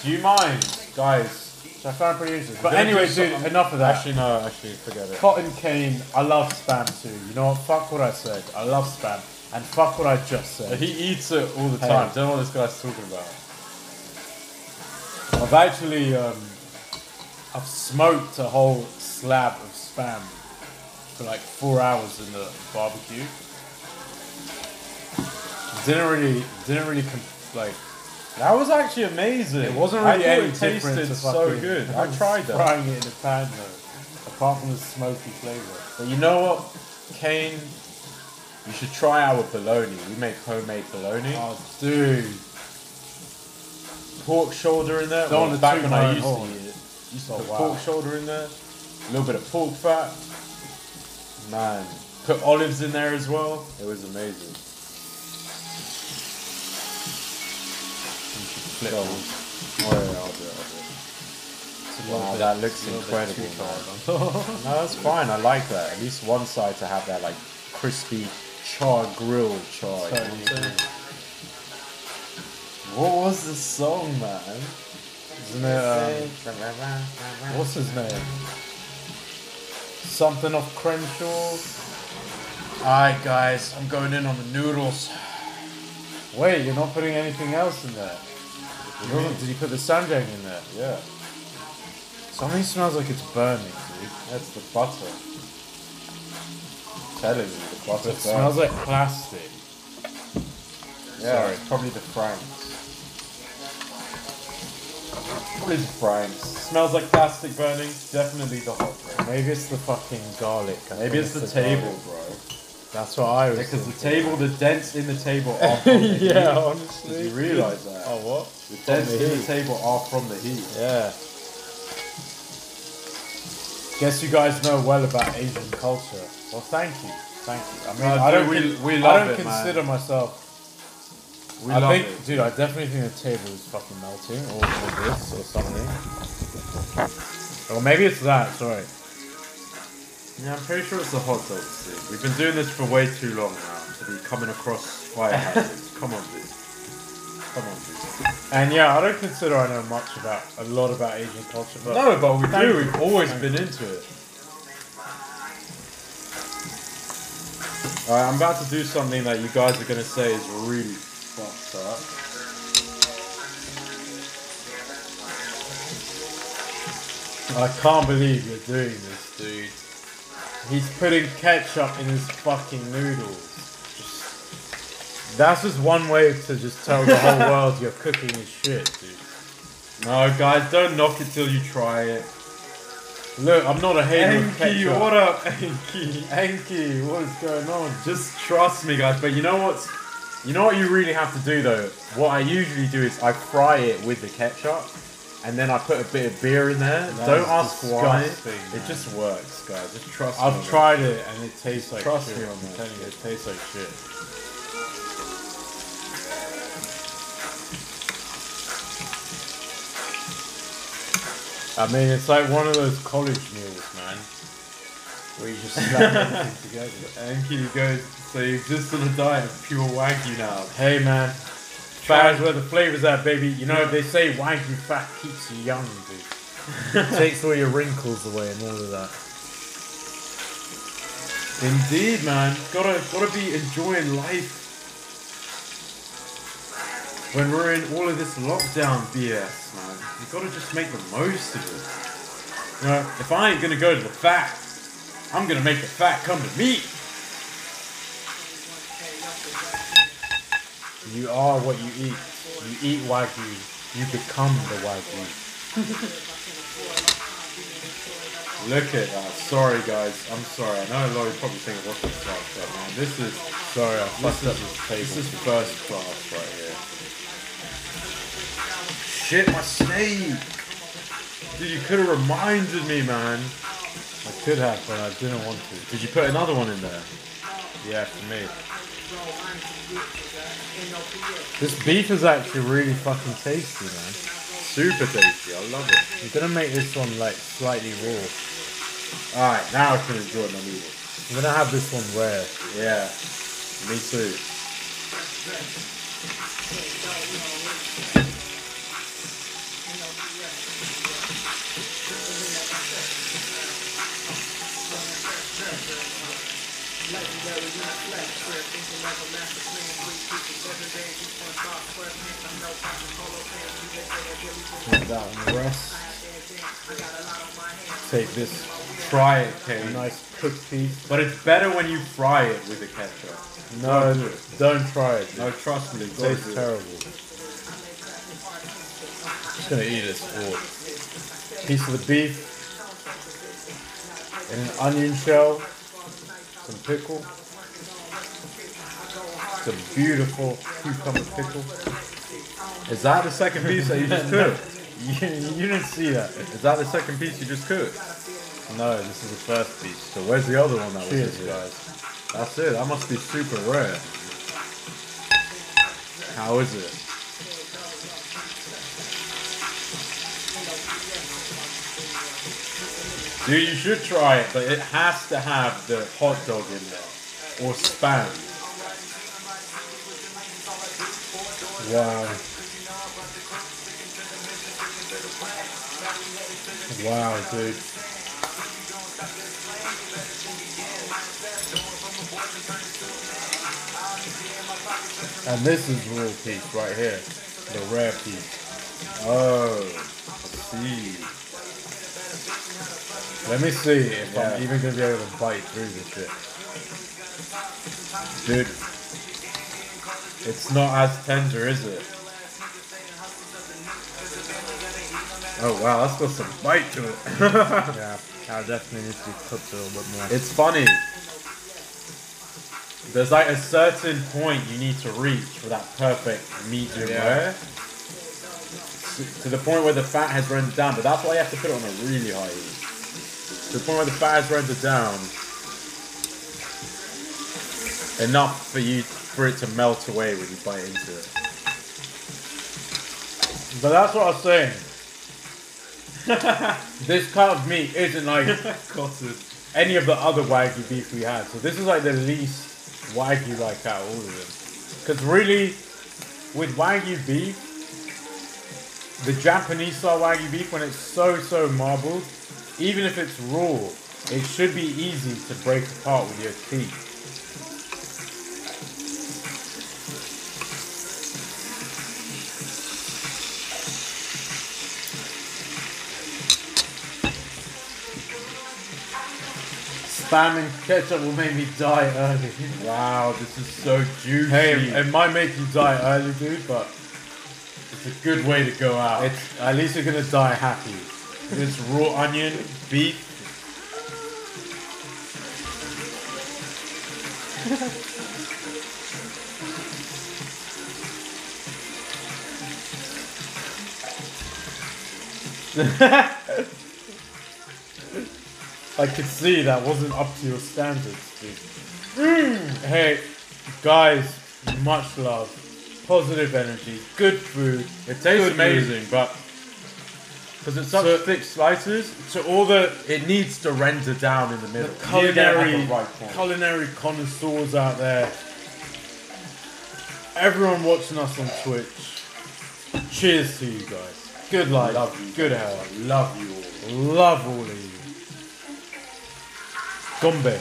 Speaker 2: Do you mind, guys? So I found it pretty interesting. But anyway, dude, enough of that.
Speaker 1: Actually, forget it.
Speaker 2: Cotton cane, I love spam too. You know what? Fuck what I said. I love spam. And fuck what I just said.
Speaker 1: He eats it all the time. Don't know what this guy's talking about.
Speaker 2: I've actually, I've smoked a whole slab of spam for like 4 hours in the barbecue. Didn't really like.
Speaker 1: That was actually amazing.
Speaker 2: It wasn't really any
Speaker 1: it
Speaker 2: different.
Speaker 1: tasted so good. I tried that.
Speaker 2: Frying it in a pan though, apart from the smoky flavour.
Speaker 1: But you know what, Kane? You should try our bologna. We make homemade bologna.
Speaker 2: Oh, dude.
Speaker 1: Pork shoulder in there.
Speaker 2: Don't
Speaker 1: back when I used
Speaker 2: to
Speaker 1: eat it. Used to put pork shoulder in there. A little bit of pork fat. Man. Put olives in there as well. It was amazing. Oh yeah, I'll do it. Wow, that looks incredible. No, that's fine. I like that. At least one side to have that like crispy grilled char. What was the song, man?
Speaker 2: Isn't it? What's his name? Something of Crenshaw.
Speaker 1: Alright, guys, I'm going in on the noodles.
Speaker 2: Wait, you're not putting anything else in there. Did you put the samjang in there?
Speaker 1: Yeah.
Speaker 2: Something smells like it's burning, dude.
Speaker 1: That's the butter. I'm telling you, the butter
Speaker 2: It smells like plastic.
Speaker 1: Yeah,
Speaker 2: Sorry.
Speaker 1: it's probably the Franks. Probably the Franks. Smells like plastic burning. Definitely the hot bread.
Speaker 2: Maybe it's the fucking garlic.
Speaker 1: Maybe it's the table,
Speaker 2: garlic.
Speaker 1: bro.
Speaker 2: That's what I was
Speaker 1: Because
Speaker 2: thinking.
Speaker 1: the dents in the table are from the heat.
Speaker 2: Yeah, honestly.
Speaker 1: Did you realise that?
Speaker 2: Oh, what?
Speaker 1: The dents in the table are from the heat.
Speaker 2: Yeah. Guess you guys know well about Asian culture. Well, thank you. Thank you. I mean,
Speaker 1: No,
Speaker 2: I don't,
Speaker 1: we
Speaker 2: I
Speaker 1: love
Speaker 2: don't
Speaker 1: it,
Speaker 2: consider myself.
Speaker 1: We
Speaker 2: I
Speaker 1: love
Speaker 2: think,
Speaker 1: it.
Speaker 2: dude, I definitely think the table is fucking melting, or this, or something. Or maybe it's that, sorry.
Speaker 1: Yeah, I'm pretty sure it's the hot dogs, dude. We've been doing this for way too long now to be coming across fire hazards. Come on, dude. Come on, dude.
Speaker 2: And yeah, I don't consider I know a lot about Asian culture, but
Speaker 1: No, but we do.
Speaker 2: you.
Speaker 1: We've always been into it. Alright, I'm about to do something that you guys are going to say is really fucked up.
Speaker 2: I can't believe you're doing this, dude. He's putting ketchup in his fucking noodles. That's just one way to just tell the whole world you're cooking his shit, dude.
Speaker 1: No, guys, don't knock it till you try it.
Speaker 2: Look, I'm not a hater of
Speaker 1: Enki,
Speaker 2: ketchup.
Speaker 1: what up, Enki?
Speaker 2: Enki, what is going on?
Speaker 1: Just trust me, guys. But you know what you really have to do though? What I usually do is I fry it with the ketchup, and then I put a bit of beer in there. Don't ask why. It just works, guys. Just trust me.
Speaker 2: I've tried it and it tastes like
Speaker 1: Trust
Speaker 2: shit.
Speaker 1: me on
Speaker 2: I'm
Speaker 1: that.
Speaker 2: telling you, it tastes like shit. I mean, it's like one of those college meals, man, where you just slap everything together.
Speaker 1: Enki goes, so you exist on a diet of pure wagyu now.
Speaker 2: Hey, man, fat is where the flavor's at, baby. You know, they say wagyu fat keeps you young, dude. Takes all your wrinkles away and all of that.
Speaker 1: Indeed, man. Gotta be enjoying life. When we're in all of this lockdown BS, man, you gotta just make the most of it. You know, if I ain't gonna go to the fat, I'm gonna make the fat come to me.
Speaker 2: You are what you eat. You eat wagyu. You become the wagyu.
Speaker 1: Look at that. Sorry, guys. I'm sorry. I know a lot of you probably think, what the fuck, but man, this is this is first class right here. Shit, my steak! Dude, you could have reminded me, man.
Speaker 2: I could have, but I didn't want to.
Speaker 1: Did you put another one in there?
Speaker 2: Yeah, for me. This beef is actually really fucking tasty, man.
Speaker 1: super tasty. I love it.
Speaker 2: I'm gonna make this one like slightly raw.
Speaker 1: Alright, now I can enjoy my noodles.
Speaker 2: I'm gonna have this one rare.
Speaker 1: Yeah, me too.
Speaker 2: Put that on the rest. Take this
Speaker 1: Try it, Kane.
Speaker 2: nice cooked piece.
Speaker 1: But it's better when you fry it with the ketchup.
Speaker 2: No, don't try it.
Speaker 1: No, trust me.
Speaker 2: It tastes terrible. Just gonna eat this whole piece of the beef and an onion shell, some pickle, some beautiful cucumber pickle.
Speaker 1: Is that the second piece that you just cooked?
Speaker 2: You didn't see that.
Speaker 1: Is that the second piece you just cooked?
Speaker 2: No, this is the first piece.
Speaker 1: So where's the other one that was
Speaker 2: Cheers,
Speaker 1: in here?
Speaker 2: guys.
Speaker 1: That's it. That must be super rare. How is it? Dude, you should try it, but it has to have the hot dog in there. Or Spam.
Speaker 2: Wow. Wow, dude. And this is raw piece right here. The rare piece.
Speaker 1: Oh, I see.
Speaker 2: Let me see if I'm even gonna be able to bite through this shit.
Speaker 1: Dude, it's not as tender, is it? Oh wow, that's got some bite to it.
Speaker 2: Yeah, I definitely need to be cooked a little bit more.
Speaker 1: It's funny. There's like a certain point you need to reach for that perfect medium rare. To the point where the fat has rendered down, but that's why you have to put it on a really high heat. To the point where the fat has rendered down enough for it to melt away when you bite into it.
Speaker 2: But that's what I was saying. This cut of meat isn't like any of the other Wagyu beef we had. So this is like the least Wagyu like out of all of them. Because really, with Wagyu beef, the Japanese style Wagyu beef, when it's so marbled, even if it's raw, it should be easy to break apart with your teeth. Spam and ketchup will make me die early.
Speaker 1: Wow, this is so juicy.
Speaker 2: Hey, it might make you die early, dude, but
Speaker 1: it's a good way to go out.
Speaker 2: it's at least you're gonna die happy.
Speaker 1: This raw onion, beef.
Speaker 2: I could see that wasn't up to your standards, dude. Hey, guys, much love. Positive energy, good food.
Speaker 1: It tastes
Speaker 2: good
Speaker 1: amazing,
Speaker 2: food.
Speaker 1: but because it's such thick slices,
Speaker 2: To all the
Speaker 1: it needs to render down in the middle.
Speaker 2: culinary connoisseurs out there, everyone watching us on Twitch, cheers to you guys. Good life,
Speaker 1: Love you.
Speaker 2: good health.
Speaker 1: Love you all.
Speaker 2: Love all of you. Gombe.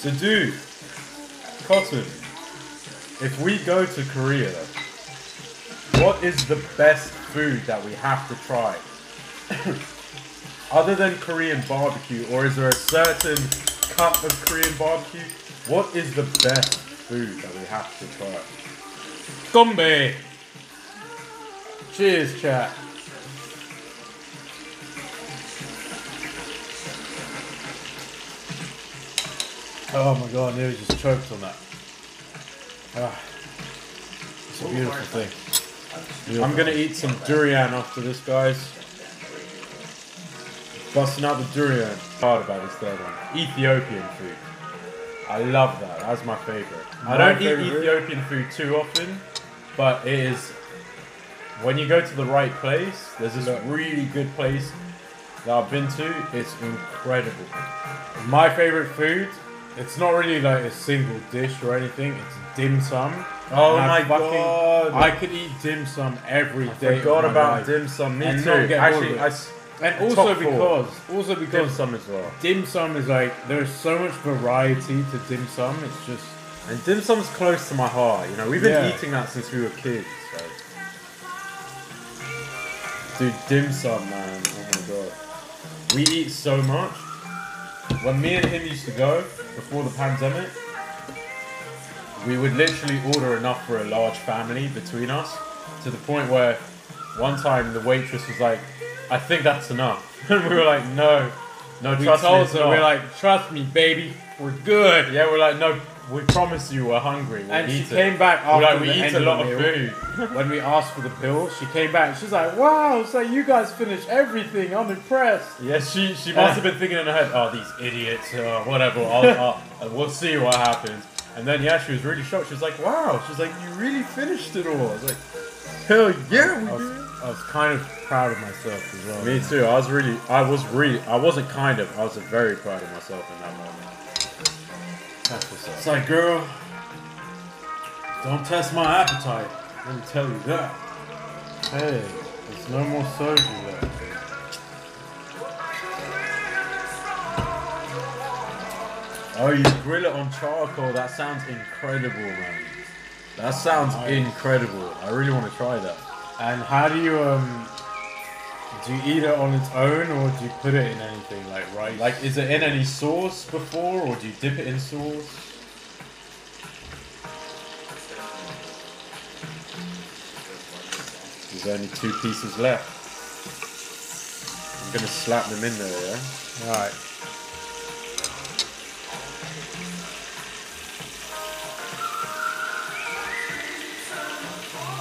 Speaker 1: So dude, Cotton, if we go to Korea, what is the best food that we have to try? Other than Korean barbecue, or is there a certain cut of Korean barbecue? What is the best food that we have to try?
Speaker 2: Gombe. Cheers, chat. Oh my god, I nearly just choked on that. It's a beautiful thing.
Speaker 1: I'm gonna eat some durian after this, guys. Busting out the durian. Hard about this third one. Ethiopian food. I love that. That's my favorite. I don't eat Ethiopian food too often, but it is. When you go to the right place, there's this really good place that I've been to. It's incredible. My favorite food. It's not really like a single dish or anything. It's dim sum.
Speaker 2: Oh my god!
Speaker 1: I could eat dim sum every day.
Speaker 2: I forgot about dim sum. Me too.
Speaker 1: Actually,
Speaker 2: and also because
Speaker 1: dim sum as well.
Speaker 2: Dim sum is like there's so much variety to dim sum. It's just
Speaker 1: and dim sum's close to my heart. You know, we've been eating that since we were kids. So. Dude, dim sum, man. Oh my god. We eat so much. When me and him used to go before the pandemic, we would literally order enough for a large family between us, to the point where one time the waitress was like, "I think that's enough," and we were like, "No, trust me."
Speaker 2: We we're like, "Trust me, baby, we're good."
Speaker 1: Yeah, we're like, "No, we promise you, we're hungry." We'll
Speaker 2: and
Speaker 1: eat
Speaker 2: she came back after
Speaker 1: we eat a lot of food.
Speaker 2: When we asked for the bill, she came back. She's like, "Wow, so you guys finished everything. I'm impressed."
Speaker 1: Yeah, she must have been thinking in her head, "Oh, these idiots, whatever. We'll see what happens." And then she was really shocked. She was like, "Wow." She's like, "You really finished it all." I was like, "Hell yeah, we did."
Speaker 2: I was kind of proud of myself as well.
Speaker 1: Me too. I wasn't kind of. I was very proud of myself in that moment.
Speaker 2: That's what's up.
Speaker 1: It's like, girl, don't test my appetite. Let me tell you that.
Speaker 2: Hey, there's no more soju left.
Speaker 1: Oh, you grill it on charcoal. That sounds incredible, man. That sounds incredible. I really want to try that.
Speaker 2: And how do you eat it on its own, or do you put it in anything like rice?
Speaker 1: Like, is it in any sauce before, or do you dip it in sauce? There's only 2 pieces left. I'm gonna slap them in there, yeah?
Speaker 2: Alright.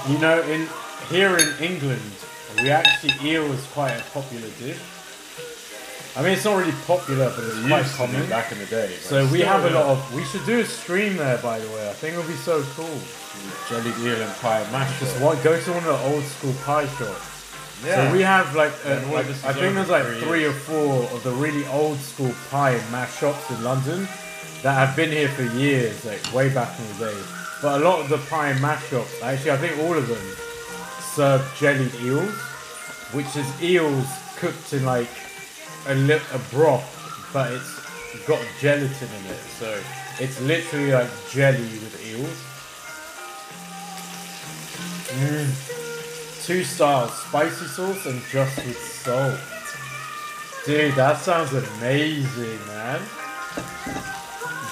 Speaker 2: You know, here in England, eel is quite a popular dish. I mean, it's not really popular, but it's quite common
Speaker 1: back in the day.
Speaker 2: So we have a lot of. We should do a stream there, by the way. I think it would be so cool.
Speaker 1: Jellied eel and pie and mash.
Speaker 2: Just go to one of the old school pie shops.
Speaker 1: Yeah.
Speaker 2: So we have I think there's like 3 or 4 of the really old school pie and mash shops in London that have been here for years, like way back in the day. But a lot of the pie and mash shops, actually I think all of them, serve jellied eels, which is eels cooked in like a broth, but it's got gelatin in it, so it's literally like jelly with eels. 2 styles, spicy sauce and just with salt. Dude, that sounds amazing, man.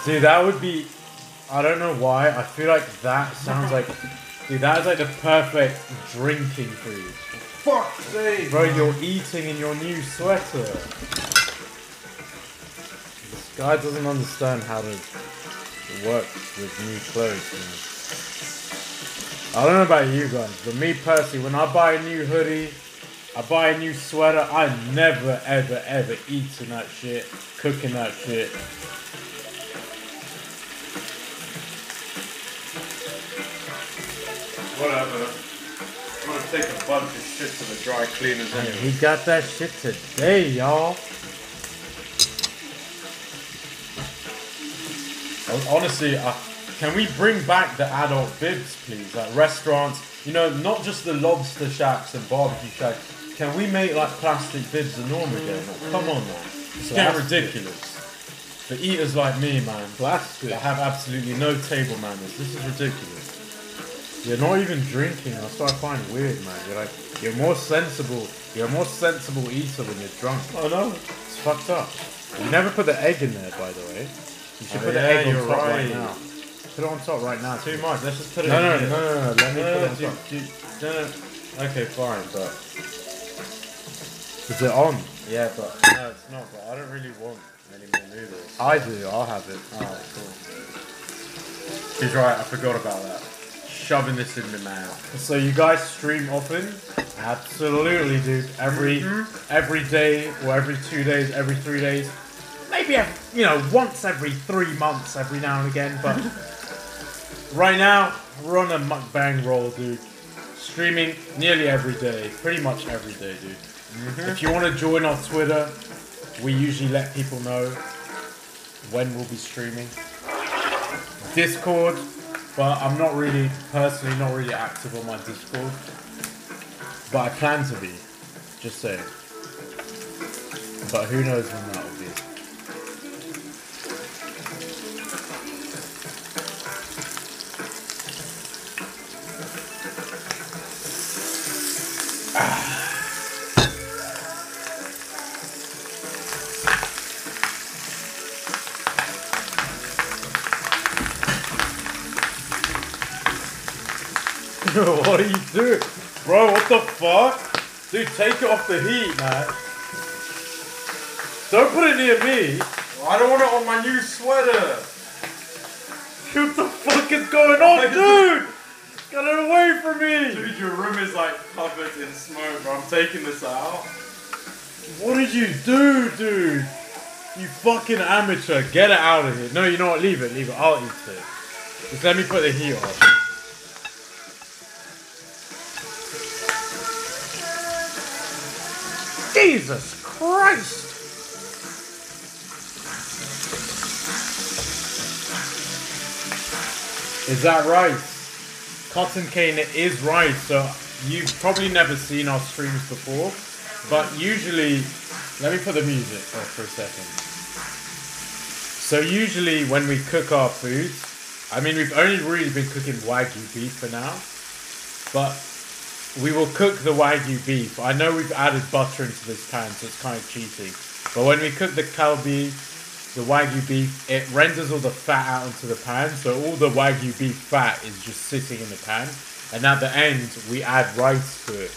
Speaker 2: Dude, that would be, I don't know why, I feel like that sounds like, dude, that is like the perfect drinking food.
Speaker 1: Fuck's sake!
Speaker 2: Bro, you're eating in your new sweater. This guy doesn't understand how to work with new clothes, man. I don't know about you guys, but me personally, when I buy a new hoodie, I buy a new sweater, I never, ever, ever eat in that shit, cooking that shit.
Speaker 1: Whatever. I'm gonna take a bunch of shit to the dry cleaners anyway.
Speaker 2: He got that shit today, y'all.
Speaker 1: Honestly, can we bring back the adult bibs, please? Like restaurants, you know, not just the lobster shacks and barbecue shacks. Can we make like plastic bibs the norm again? Like, come on, man. It's getting ridiculous. For eaters like me, man,
Speaker 2: Plastic.
Speaker 1: that have absolutely no table manners. This is ridiculous.
Speaker 2: You're not even drinking. That's what I find weird, man. You're more sensible. You're a more sensible eater when you're drunk.
Speaker 1: Oh no,
Speaker 2: it's fucked up. You never put the egg in there, by the way. You should put the egg on top right now. Put it on top right now.
Speaker 1: Too much. Let's just put it.
Speaker 2: No. Let me
Speaker 1: No,
Speaker 2: put it on top.
Speaker 1: no. Okay, fine, but
Speaker 2: Is it on?
Speaker 1: yeah, but no, it's not. But I don't really want any more noodles.
Speaker 2: I do. I'll have it.
Speaker 1: Alright, cool. He's right. I forgot about that. shoving this in the mouth.
Speaker 2: So you guys stream often? Absolutely, dude. Every day, or every 2 days, every 3 days. Maybe, once every 3 months, every now and again. But right now, we're on a mukbang roll, dude. Streaming nearly every day. Pretty much every day, dude. If you want to join our Twitter, we usually let people know when we'll be streaming. Discord, but I'm not really active on my Discord. But I plan to be, just saying. But who knows when that will be. What are you doing? Bro, what the fuck? Dude, take it off the heat, man. Don't put it near me.
Speaker 1: I don't want it on my new sweater.
Speaker 2: What the fuck is going on, dude? Get it away from me.
Speaker 1: Dude, your room is like covered in smoke, bro. I'm taking this out.
Speaker 2: What did you do, dude? You fucking amateur. Get it out of here. No, you know what? Leave it. I'll eat it. Just let me put the heat on. Jesus Christ! Is that rice? Cotton cane is rice, so you've probably never seen our streams before, but usually, let me put the music on for a second. So usually when we cook our foods, I mean we've only really been cooking Wagyu beef for now, but we will cook the Wagyu beef. I know we've added butter into this pan, so it's kind of cheating. But when we cook the kalbi, the Wagyu beef, it renders all the fat out into the pan. So all the Wagyu beef fat is just sitting in the pan. And at the end, we add rice to it.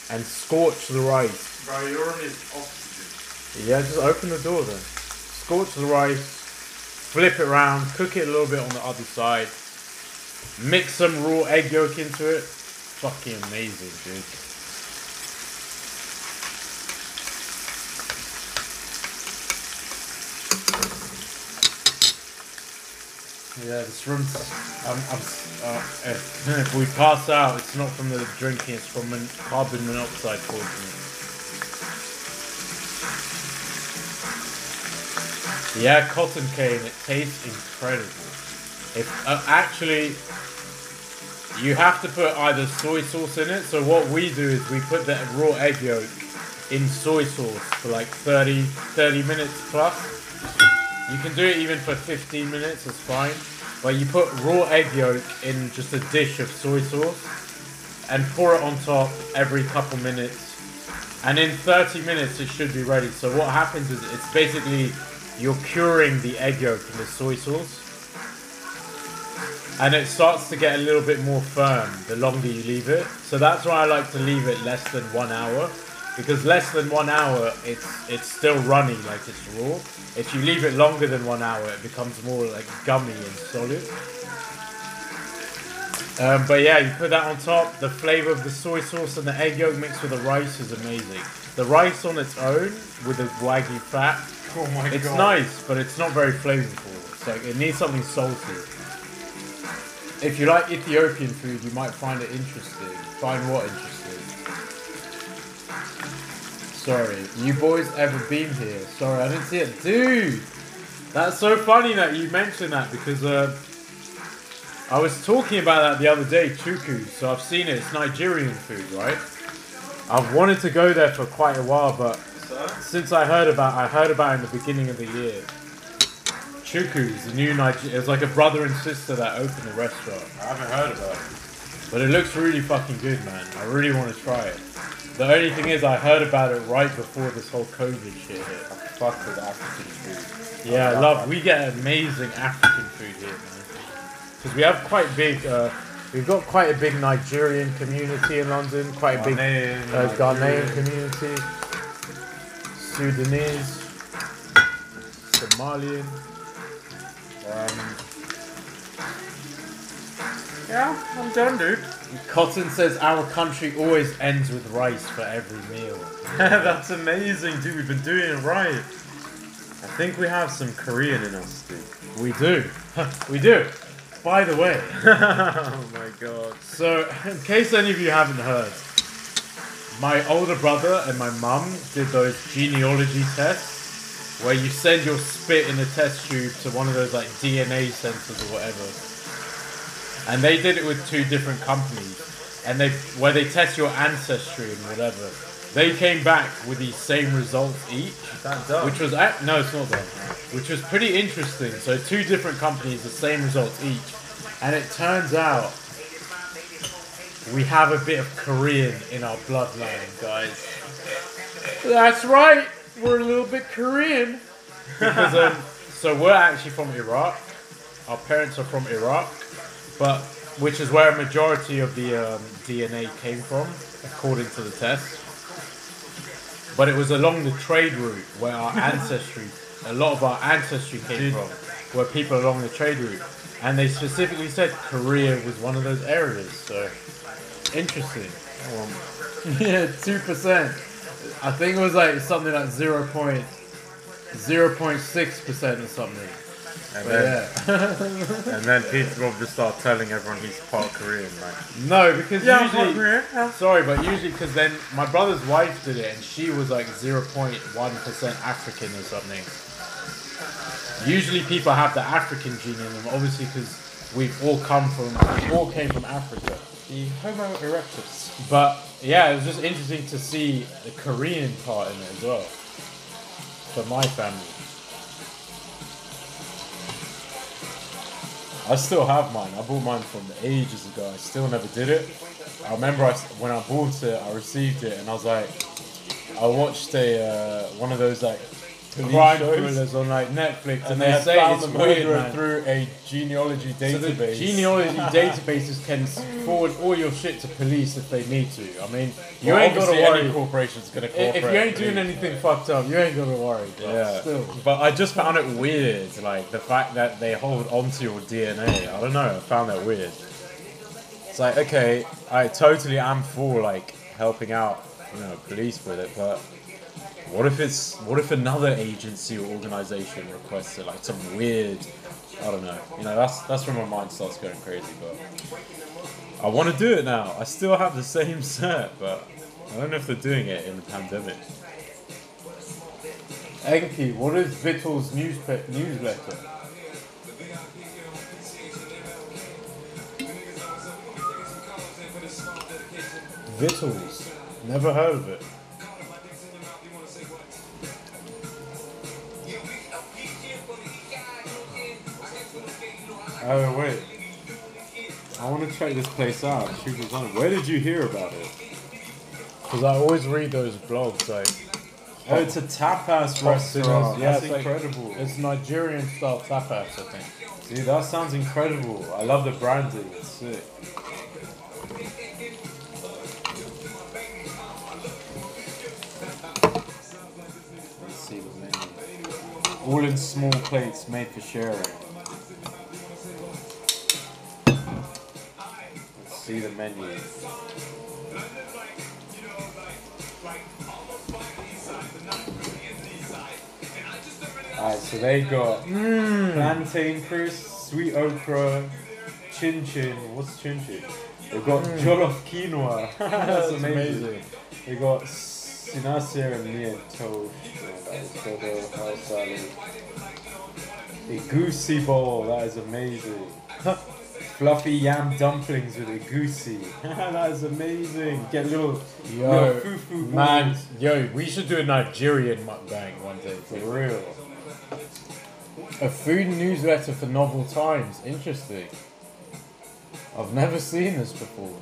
Speaker 2: And scorch the rice.
Speaker 1: Bro, your room is oxygen.
Speaker 2: Yeah, just open the door then. Scorch the rice, flip it around, cook it a little bit on the other side. Mix some raw egg yolk into it. Fucking amazing, dude. Yeah, this room's. If we pass out, it's not from the drinking; it's from carbon monoxide poisoning. Yeah, cotton cane. It tastes incredible. Actually. You have to put either soy sauce in it. So what we do is we put the raw egg yolk in soy sauce for like 30 minutes plus. You can do it even for 15 minutes, it's fine. But you put raw egg yolk in just a dish of soy sauce and pour it on top every couple minutes. And in 30 minutes it should be ready. So what happens is it's basically you're curing the egg yolk in the soy sauce. And it starts to get a little bit more firm the longer you leave it. So that's why I like to leave it less than 1 hour. Because less than 1 hour, it's still runny like it's raw. If you leave it longer than 1 hour, it becomes more like gummy and solid. But yeah, you put that on top. The flavor of the soy sauce and the egg yolk mixed with the rice is amazing. The rice on its own with the Wagyu fat, it's nice, but it's not very flavorful. It's like, it needs something salty. If you like Ethiopian food, you might find it interesting. Find what interesting? Sorry, you boys ever been here? Sorry, I didn't see it. Dude! That's so funny that you mentioned that because I was talking about that the other day, chuku. So I've seen it. It's Nigerian food, right? I've wanted to go there for quite a while, but since I heard about it in the beginning of the year. Chuku is the new Nigerian. It's like a brother and sister that opened a restaurant.
Speaker 1: I haven't heard about it.
Speaker 2: But it looks really fucking good, man. I really want to try it. The only thing is, I heard about it right before this whole COVID shit hit.
Speaker 1: I fuck with African food.
Speaker 2: Yeah, we get amazing African food here, man. Because we have quite big, we've got quite a big Nigerian community in London. Quite a big Ghanaian community. Sudanese. Somalian.
Speaker 1: Yeah, I'm done, dude.
Speaker 2: Cotton says our country always ends with rice for every meal.
Speaker 1: That's amazing, dude. We've been doing it right. I think we have some Korean in us, dude.
Speaker 2: We do. We do. By the way.
Speaker 1: Oh my god.
Speaker 2: So, in case any of you haven't heard, my older brother and my mum did those genealogy tests where you send your spit in a test tube to one of those like DNA centers or whatever. And they did it with 2 different companies. And where they test your ancestry and whatever. They came back with the same results each.
Speaker 1: Is that done?
Speaker 2: Which was, no, it's not done. Which was pretty interesting. So 2 different companies, the same results each. And it turns out we have a bit of Korean in our bloodline, guys. That's right, we're a little bit Korean. Because, so we're actually from Iraq. Our parents are from Iraq, but which is where a majority of the DNA came from, according to the test. But it was along the trade route where our ancestry, a lot of our ancestry came from, where people along the trade route. And they specifically said Korea was one of those areas, so interesting. Yeah, 2%. I think it was like something like 0.6% or something.
Speaker 1: And then, and then Peter Bob just started telling everyone he's part Korean, like.
Speaker 2: No, because usually,
Speaker 1: yeah.
Speaker 2: sorry, but usually because then my brother's wife did it and she was like 0.1% African or something. Usually people have the African gene in them, obviously because we all came from Africa.
Speaker 1: The Homo erectus.
Speaker 2: But yeah, it was just interesting to see the Korean part in it as well. For my family.
Speaker 1: I still have mine. I bought mine from ages ago. I still never did it. I remember when I bought it, I received it, and I was like, I watched one of those like
Speaker 2: crime thrillers on like Netflix, and they say it's weird, man.
Speaker 1: Through a genealogy database.
Speaker 2: So the genealogy databases can forward all your shit to police if they need to. I mean, you ain't got to worry.
Speaker 1: Any corporation's gonna cooperate.
Speaker 2: If you ain't doing anything fucked up, you ain't got to worry. But
Speaker 1: yeah.
Speaker 2: Still.
Speaker 1: But I just found it weird, like the fact that they hold onto your DNA. I don't know. I found that weird. It's like, okay, I totally am for like helping out, police with it, but. What if another agency or organization requests it, like some weird, I don't know. That's when my mind starts going crazy. But I want to do it now. I still have the same set, but I don't know if they're doing it in the pandemic.
Speaker 2: Enki, what is Vittel's newsletter? Vittel's? Never heard of it.
Speaker 1: Oh wait, I want to check this place out. Where did you hear about it?
Speaker 2: Because I always read those blogs. Like,
Speaker 1: oh, it's a tapas restaurant.
Speaker 2: Yeah,
Speaker 1: that's incredible.
Speaker 2: It's Nigerian style tapas, I think.
Speaker 1: Dude, that sounds incredible. I love the branding. It's sick. Let's see the menu. All in small plates, made for sharing. See the menu. Alright, so they got plantain crisp, sweet okra, chin chin. What's chin chin? They've got jollof quinoa. That's amazing. They got sinasir and near toast. That is todo, house salad. A goosey bowl. That is amazing. Fluffy yam dumplings with a goosey. That is amazing. Get little fufu
Speaker 2: man,
Speaker 1: balls.
Speaker 2: we should do a Nigerian mukbang one day.
Speaker 1: For real.
Speaker 2: A food newsletter for novel times. Interesting. I've never seen this before.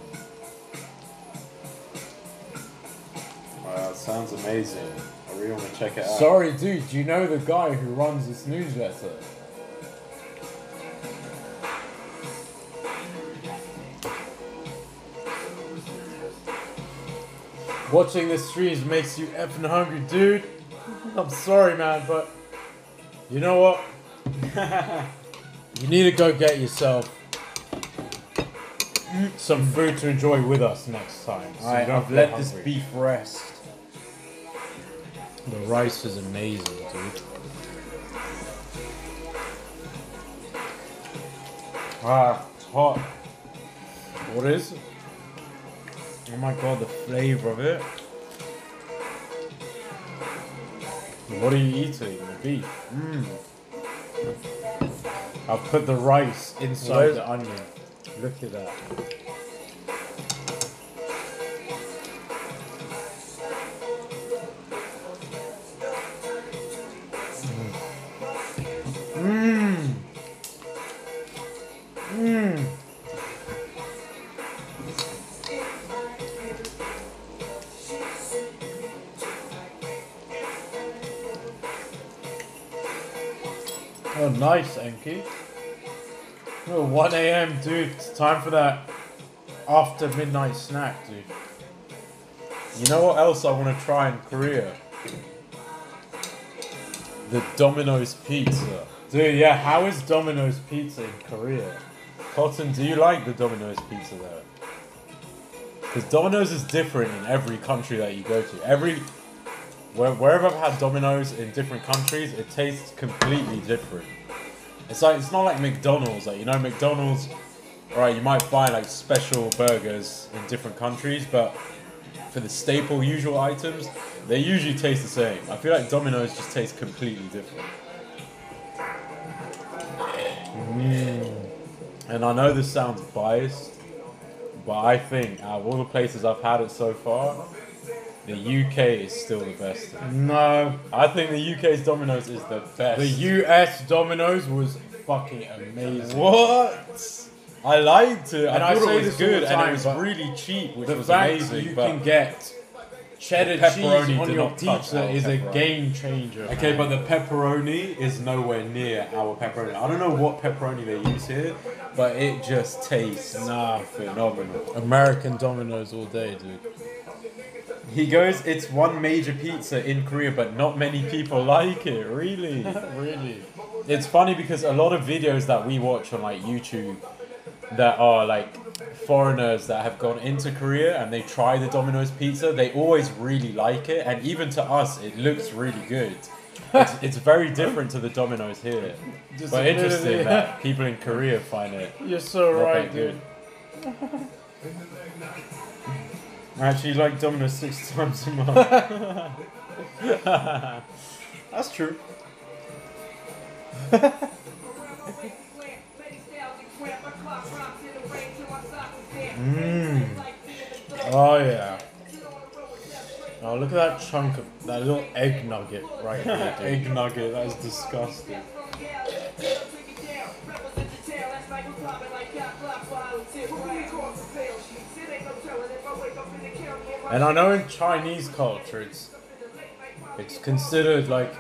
Speaker 1: Wow, it sounds amazing. I really want to check it out.
Speaker 2: Sorry, dude, do you know the guy who runs this newsletter? Watching the streams makes you effing hungry, dude. I'm sorry, man, but you know what? You need to go get yourself some food to enjoy with us next time. So
Speaker 1: Alright,
Speaker 2: you don't
Speaker 1: I've
Speaker 2: feel
Speaker 1: let this
Speaker 2: hungry.
Speaker 1: beef rest.
Speaker 2: The rice is amazing, dude.
Speaker 1: Ah, it's hot.
Speaker 2: What is it?
Speaker 1: Oh my god, the flavour of it.
Speaker 2: What are you eating? The beef. I've put the rice inside the onion. Look at that. Oh, nice, Enki. Oh, 1 a.m., dude. It's time for that after midnight snack, dude.
Speaker 1: You know what else I want to try in Korea? The Domino's pizza.
Speaker 2: Dude, yeah, how is Domino's pizza in Korea?
Speaker 1: Cotton, do you like the Domino's pizza there? Because Domino's is different in every country that you go to. Wherever I've had Domino's in different countries, it tastes completely different. It's not like McDonald's. Like, you know, McDonald's, alright, you might find like special burgers in different countries, but for the staple usual items, they usually taste the same. I feel like Domino's just tastes completely different. And I know this sounds biased, but I think out of all the places I've had it so far, the UK is still the best.
Speaker 2: No.
Speaker 1: I think the UK's Domino's is the best.
Speaker 2: The US Domino's was fucking amazing.
Speaker 1: What? I liked it.
Speaker 2: And
Speaker 1: I
Speaker 2: I
Speaker 1: thought
Speaker 2: say
Speaker 1: it was
Speaker 2: this all
Speaker 1: good,
Speaker 2: the
Speaker 1: and
Speaker 2: time,
Speaker 1: it was
Speaker 2: but
Speaker 1: really cheap, which
Speaker 2: The
Speaker 1: was
Speaker 2: fact
Speaker 1: amazing.
Speaker 2: you
Speaker 1: but
Speaker 2: can get cheddar
Speaker 1: The
Speaker 2: cheese
Speaker 1: pepperoni
Speaker 2: on
Speaker 1: did
Speaker 2: your
Speaker 1: not touch
Speaker 2: pizza
Speaker 1: our
Speaker 2: is a
Speaker 1: pepperoni.
Speaker 2: game changer.
Speaker 1: okay,
Speaker 2: man.
Speaker 1: but the pepperoni is nowhere near our pepperoni. I don't know what pepperoni they use here, but it just tastes phenomenal.
Speaker 2: American Domino's all day, dude.
Speaker 1: He goes, it's one major pizza in Korea, but not many people like it. Really?
Speaker 2: Really?
Speaker 1: It's funny because a lot of videos that we watch on like YouTube that are like foreigners that have gone into Korea and they try the Domino's pizza, they always really like it, and even to us it looks really good. It's very different to the Domino's here.
Speaker 2: Just
Speaker 1: But interesting
Speaker 2: admittedly,
Speaker 1: that people in Korea find it
Speaker 2: You're so
Speaker 1: not
Speaker 2: right,
Speaker 1: that good.
Speaker 2: dude.
Speaker 1: I actually like Domino's 6 times a month.
Speaker 2: That's true. Oh yeah. Oh, look at that chunk of that little egg nugget right there, dude.
Speaker 1: Egg nugget, that is disgusting.
Speaker 2: And I know in Chinese culture it's considered like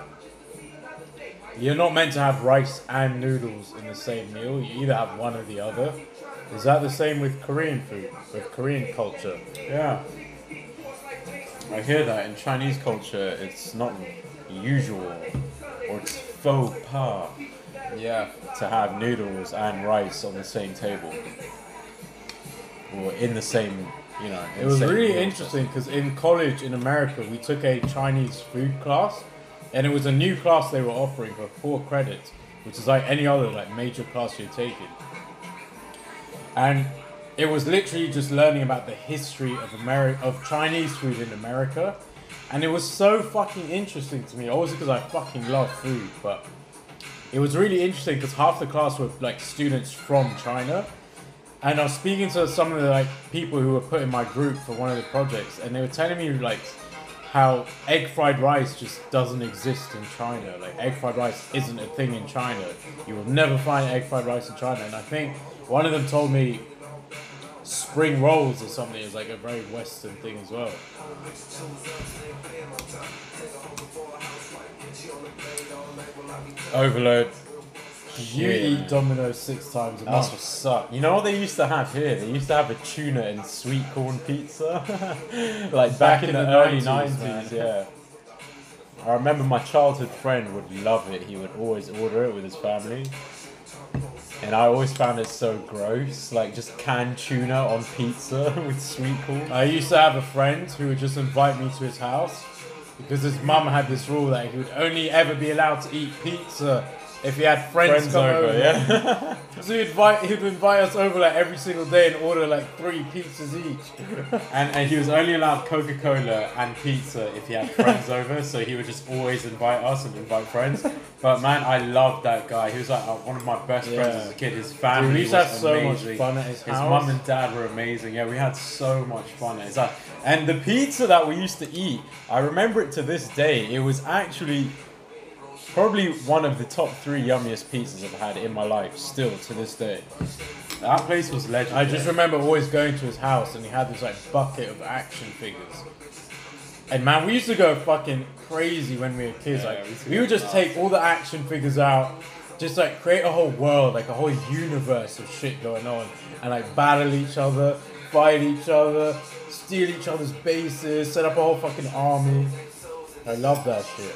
Speaker 2: you're not meant to have rice and noodles in the same meal. You either have one or the other. Is that the same with Korean food, with Korean culture?
Speaker 1: Yeah. I hear that in Chinese culture it's not usual, or it's faux pas,
Speaker 2: Yeah.
Speaker 1: to have noodles and rice on the same table. Or in the same, you know. in
Speaker 2: It
Speaker 1: the
Speaker 2: was
Speaker 1: same
Speaker 2: really
Speaker 1: meal.
Speaker 2: interesting because in college in America we took a Chinese food class, and it was a new class they were offering for 4 credits, which is like any other like major class you're taking. And it was literally just learning about the history of Chinese food in America, and it was so fucking interesting to me. Obviously because I fucking love food, but it was really interesting because half the class were like students from China. And I was speaking to some of the like people who were put in my group for one of the projects, and they were telling me like how egg fried rice just doesn't exist in China. Like egg fried rice isn't a thing in China. You will never find egg fried rice in China. And I think one of them told me spring rolls or something is like a very Western thing as well.
Speaker 1: Overload.
Speaker 2: You
Speaker 1: Yeah.
Speaker 2: eat Domino's 6 times a
Speaker 1: That's
Speaker 2: month.
Speaker 1: what's up. You know what they used to have here? They used to have a tuna and sweet corn pizza. Like back in the early 90s,
Speaker 2: man.
Speaker 1: yeah. I remember my childhood friend would love it. He would always order it with his family. and I always found it so gross. Like just canned tuna on pizza with sweet corn.
Speaker 2: I used to have a friend who would just invite me to his house because his mum had this rule that he would only ever be allowed to eat pizza if he had friends come over.
Speaker 1: Yeah.
Speaker 2: So he'd invite us over like every single day and order like 3 pizzas each.
Speaker 1: And he was only allowed Coca-Cola and pizza if he had friends over, so he would just always invite us and invite friends. But man, I loved that guy. He was like one of my best friends as a kid. His family
Speaker 2: Dude, we used to have
Speaker 1: was
Speaker 2: so
Speaker 1: amazing.
Speaker 2: much fun at his house.
Speaker 1: His mum and dad were amazing. Yeah, we had so much fun at his house. And the pizza that we used to eat, I remember it to this day. It was actually probably one of the top 3 yummiest pizzas I've had in my life, still to this day. That place was legendary.
Speaker 2: I just remember always going to his house and he had this like bucket of action figures. And man, we used to go fucking crazy when we were kids.
Speaker 1: Yeah,
Speaker 2: like
Speaker 1: we
Speaker 2: we would just take all the action figures out, just like create a whole world, like a whole universe of shit going on, and like battle each other, fight each other, steal each other's bases, set up a whole fucking army. I love that shit.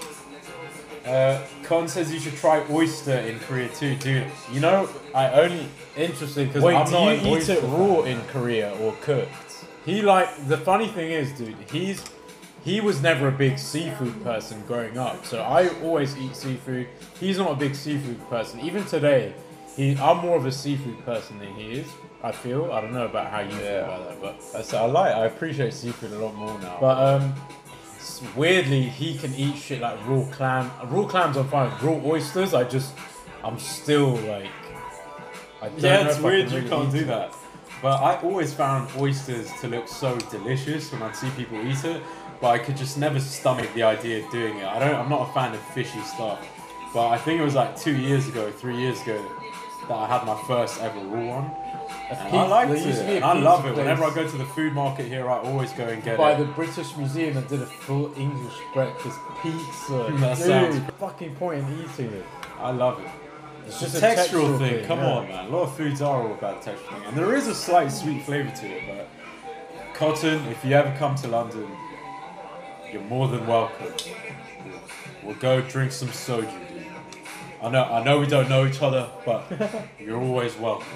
Speaker 1: Con says you should try oyster in Korea too, dude. You know, I only
Speaker 2: Interesting because
Speaker 1: wait.
Speaker 2: I'm
Speaker 1: Do
Speaker 2: not
Speaker 1: you
Speaker 2: an
Speaker 1: eat
Speaker 2: oyster
Speaker 1: it
Speaker 2: fan.
Speaker 1: raw in Korea or cooked?
Speaker 2: He like the funny thing is, dude, he was never a big seafood person growing up, so I always eat seafood. He's not a big seafood person. Even today, I'm more of a seafood person than he is. I feel. I don't know about how you feel about that, but
Speaker 1: I appreciate seafood a lot more now.
Speaker 2: but weirdly, he can eat shit like raw clam. Raw clams I'm fine. Raw oysters, I'm still like. I don't know
Speaker 1: It's
Speaker 2: if I
Speaker 1: weird
Speaker 2: can
Speaker 1: you
Speaker 2: really
Speaker 1: can't
Speaker 2: eat
Speaker 1: do
Speaker 2: it.
Speaker 1: that. But I always found oysters to look so delicious when I'd see people eat it, but I could just never stomach the idea of doing it. I'm not a fan of fishy stuff. But I think it was like 3 years ago that I had my first ever raw one. And I liked
Speaker 2: there used to be
Speaker 1: it.
Speaker 2: a
Speaker 1: And I love it.
Speaker 2: pizza
Speaker 1: Whenever I
Speaker 2: place
Speaker 1: go to the food market here, I always go and get
Speaker 2: by
Speaker 1: it.
Speaker 2: the British Museum that did a full English breakfast pizza.
Speaker 1: That
Speaker 2: Dude,
Speaker 1: sounds-
Speaker 2: fucking point in eating it.
Speaker 1: I love it.
Speaker 2: It's
Speaker 1: It's
Speaker 2: just
Speaker 1: a
Speaker 2: a
Speaker 1: textural
Speaker 2: textural
Speaker 1: thing.
Speaker 2: thing,
Speaker 1: Come
Speaker 2: yeah.
Speaker 1: on, man. A lot of foods are all about the textural thing, and there is a slight sweet flavour to it. But Cotton, if you ever come to London, you're more than welcome. We'll go drink some soju, dude. I know we don't know each other, but you're always welcome.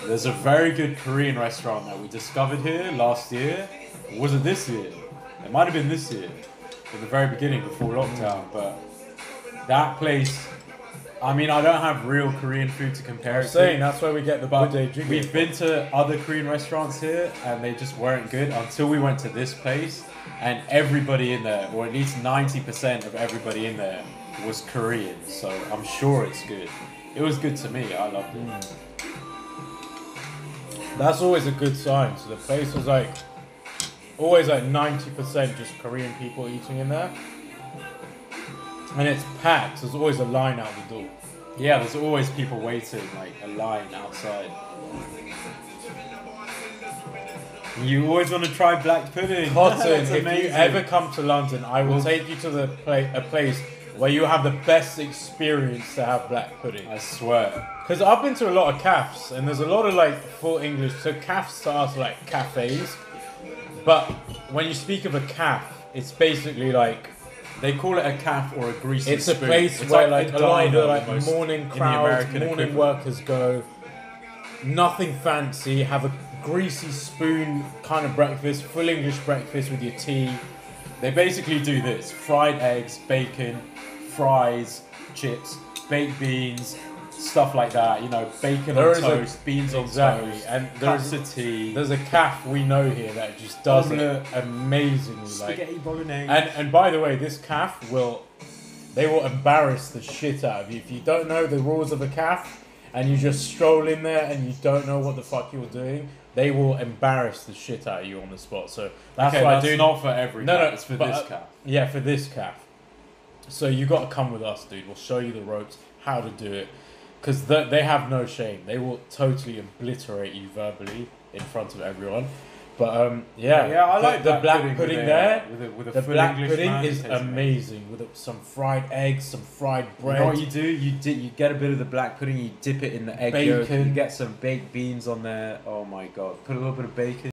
Speaker 1: There's a very good Korean restaurant that we discovered here last year. Or was it this year? It might have been this year, in the very beginning before lockdown. But that place, I mean, I don't have real Korean food to compare it
Speaker 2: Saying
Speaker 1: to.
Speaker 2: that's where we get the
Speaker 1: But
Speaker 2: budae jjigae.
Speaker 1: we've been to other Korean restaurants here, and they just weren't good until we went to this place. And everybody in there, or at least 90% of everybody in there, was Korean. So I'm sure it's good. It was good to me. I loved it.
Speaker 2: That's always a good sign. So the place was like always like 90% just Korean people eating in there, and it's packed. There's always a line out the door.
Speaker 1: Yeah, there's always people waiting, like a line outside. You always want to try black pudding.
Speaker 2: Cotton,
Speaker 1: That's
Speaker 2: if you
Speaker 1: amazing.
Speaker 2: ever come to London, I will take you to a place where you have the best experience to have black pudding.
Speaker 1: I swear.
Speaker 2: Because I've been to a lot of cafes, and there's a lot of like full English. So cafes to us are like cafes, but when you speak of a caf, it's basically like
Speaker 1: They call it a calf or a greasy
Speaker 2: it's a
Speaker 1: spoon.
Speaker 2: place
Speaker 1: It's
Speaker 2: where like
Speaker 1: a
Speaker 2: a lot of the
Speaker 1: diner
Speaker 2: like
Speaker 1: almost
Speaker 2: morning
Speaker 1: in the
Speaker 2: crowds,
Speaker 1: American
Speaker 2: morning
Speaker 1: equivalent.
Speaker 2: workers go. Nothing fancy. Have a greasy spoon kind of breakfast, full English breakfast with your tea.
Speaker 1: They basically do this: fried eggs, bacon, fries, chips, baked beans, stuff like that. You know, bacon
Speaker 2: There
Speaker 1: on
Speaker 2: is a-
Speaker 1: toast, beans on
Speaker 2: exactly,
Speaker 1: toast,
Speaker 2: and
Speaker 1: cups of tea,
Speaker 2: There's a caf we know here that just does it
Speaker 1: Omelette.
Speaker 2: amazingly. Like,
Speaker 1: spaghetti bolognese.
Speaker 2: and by the way, this caf will embarrass the shit out of you if you don't know the rules of a caf and you just stroll in there and you don't know what the fuck you're doing. They will embarrass the shit out of you on the spot. So that's
Speaker 1: okay,
Speaker 2: why
Speaker 1: that's
Speaker 2: I do
Speaker 1: not for every
Speaker 2: No,
Speaker 1: calf,
Speaker 2: no,
Speaker 1: it's for
Speaker 2: but,
Speaker 1: this calf.
Speaker 2: Yeah, for this caf. So you got to come with us, dude. We'll show you the ropes, how to do it, because they have no shame. They will totally obliterate you verbally in front of everyone. But
Speaker 1: Yeah, I like
Speaker 2: the
Speaker 1: black
Speaker 2: black pudding there.
Speaker 1: with a
Speaker 2: The
Speaker 1: full
Speaker 2: black
Speaker 1: English
Speaker 2: pudding
Speaker 1: man,
Speaker 2: is
Speaker 1: it tastes
Speaker 2: amazing with some fried eggs, some fried
Speaker 1: You
Speaker 2: bread.
Speaker 1: know what you do? You get a bit of the black pudding, you dip it in the egg yolk,
Speaker 2: Bacon.
Speaker 1: you get some baked beans on there. Oh my god! Put a little bit of bacon.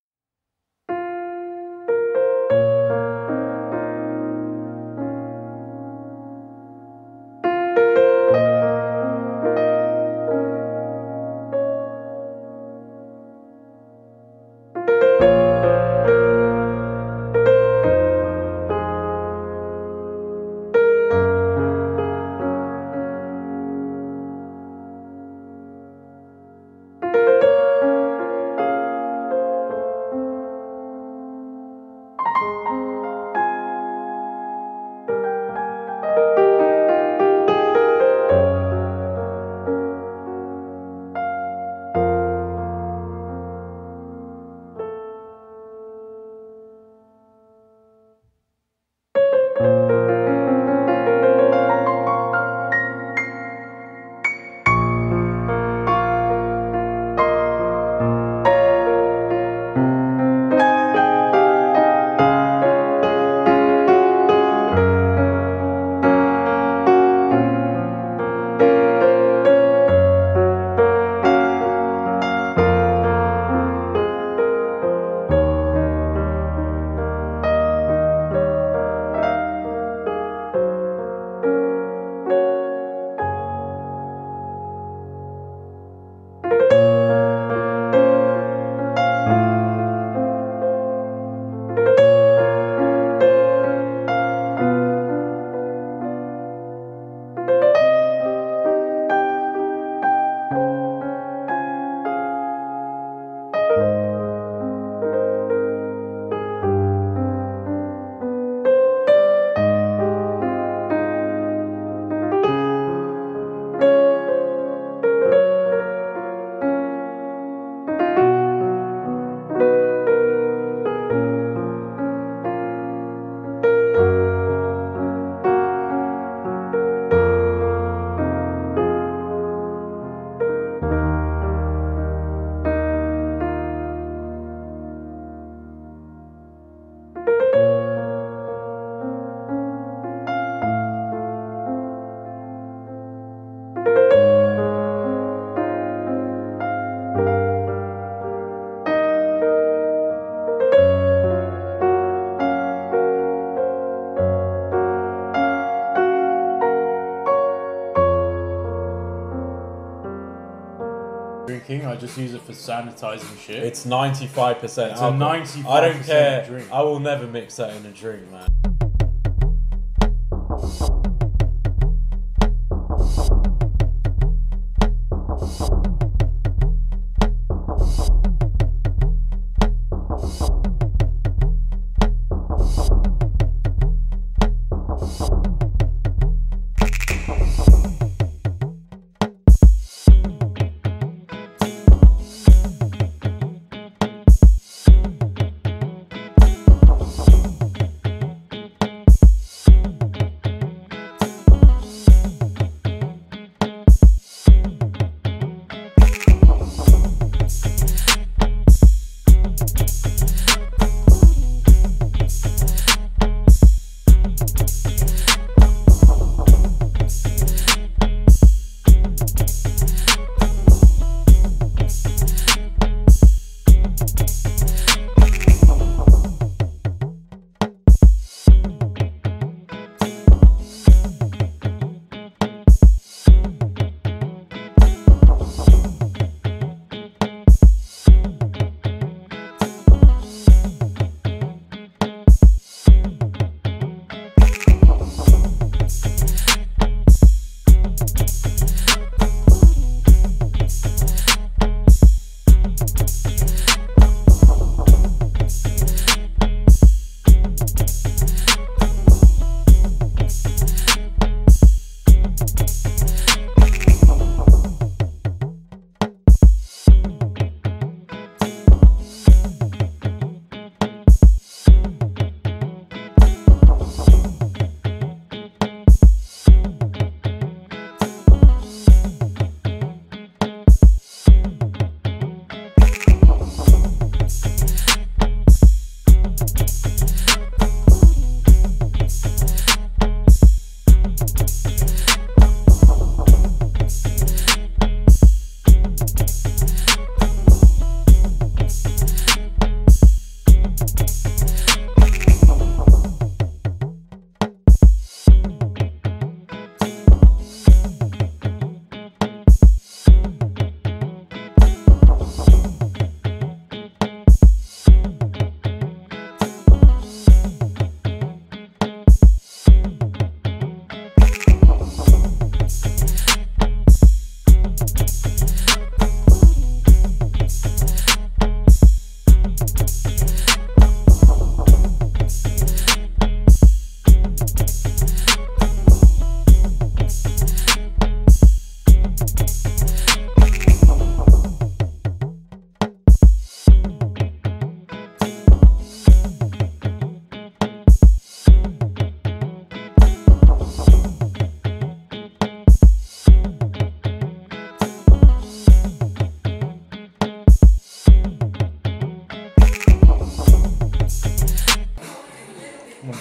Speaker 2: King. I just use it for sanitizing shit.
Speaker 1: It's 95%
Speaker 2: It's a
Speaker 1: alcohol.
Speaker 2: 95%
Speaker 1: I don't care.
Speaker 2: drink.
Speaker 1: I will never mix that in a drink, man.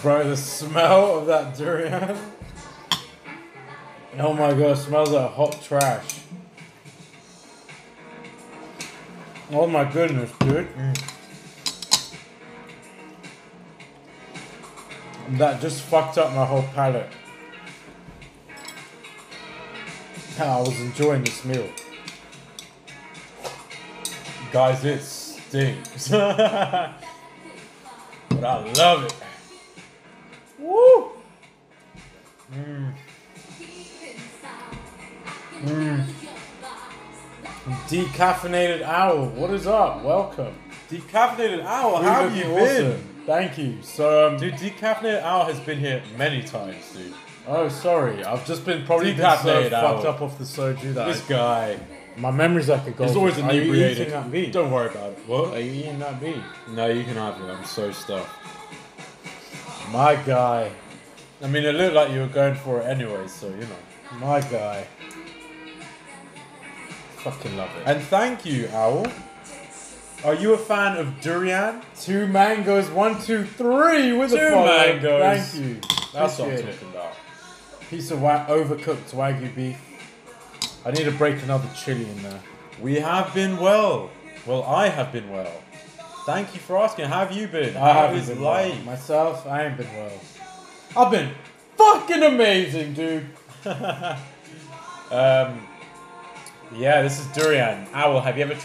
Speaker 2: Bro, the smell of that durian. Oh my god, it smells like hot trash. Oh my goodness, dude. That just fucked up my whole palate. I was enjoying this meal.
Speaker 1: Guys, it stinks. But I love it. Woo!
Speaker 2: Decaffeinated owl, what is up? Welcome.
Speaker 1: Decaffeinated Owl,
Speaker 2: Dude,
Speaker 1: how have you been?
Speaker 2: awesome. Thank you. So,
Speaker 1: Dude, Decaffeinated Owl has been here many times, dude.
Speaker 2: oh sorry, I've just been probably been so
Speaker 1: Decaffeinated
Speaker 2: fucked
Speaker 1: owl.
Speaker 2: up off the soju that
Speaker 1: This guy.
Speaker 2: my memory's like a goldfish.
Speaker 1: He's always
Speaker 2: Are you
Speaker 1: inebriated.
Speaker 2: eating that bean?
Speaker 1: Don't worry about it. What?
Speaker 2: Are you eating that bean?
Speaker 1: No, you can have it. I'm so stuffed.
Speaker 2: My guy.
Speaker 1: I mean, it looked like you were going for it anyway, so you know.
Speaker 2: My guy.
Speaker 1: Fucking love it. And thank you, Owl. Are you a fan of durian?
Speaker 2: 2 mangoes, 1, 2, 3 with
Speaker 1: Two
Speaker 2: a follow.
Speaker 1: mangoes.
Speaker 2: Thank you.
Speaker 1: That's what I'm
Speaker 2: Appreciate it.
Speaker 1: talking about.
Speaker 2: Piece of overcooked Wagyu beef. I need to break another chili in there.
Speaker 1: We have been well. Well, I have been well. Thank you for asking. How have you been?
Speaker 2: I
Speaker 1: How
Speaker 2: haven't
Speaker 1: is
Speaker 2: been
Speaker 1: life?
Speaker 2: well. Myself, I ain't been well. I've been fucking amazing, dude.
Speaker 1: Yeah, this is durian. Owl, have you ever tried?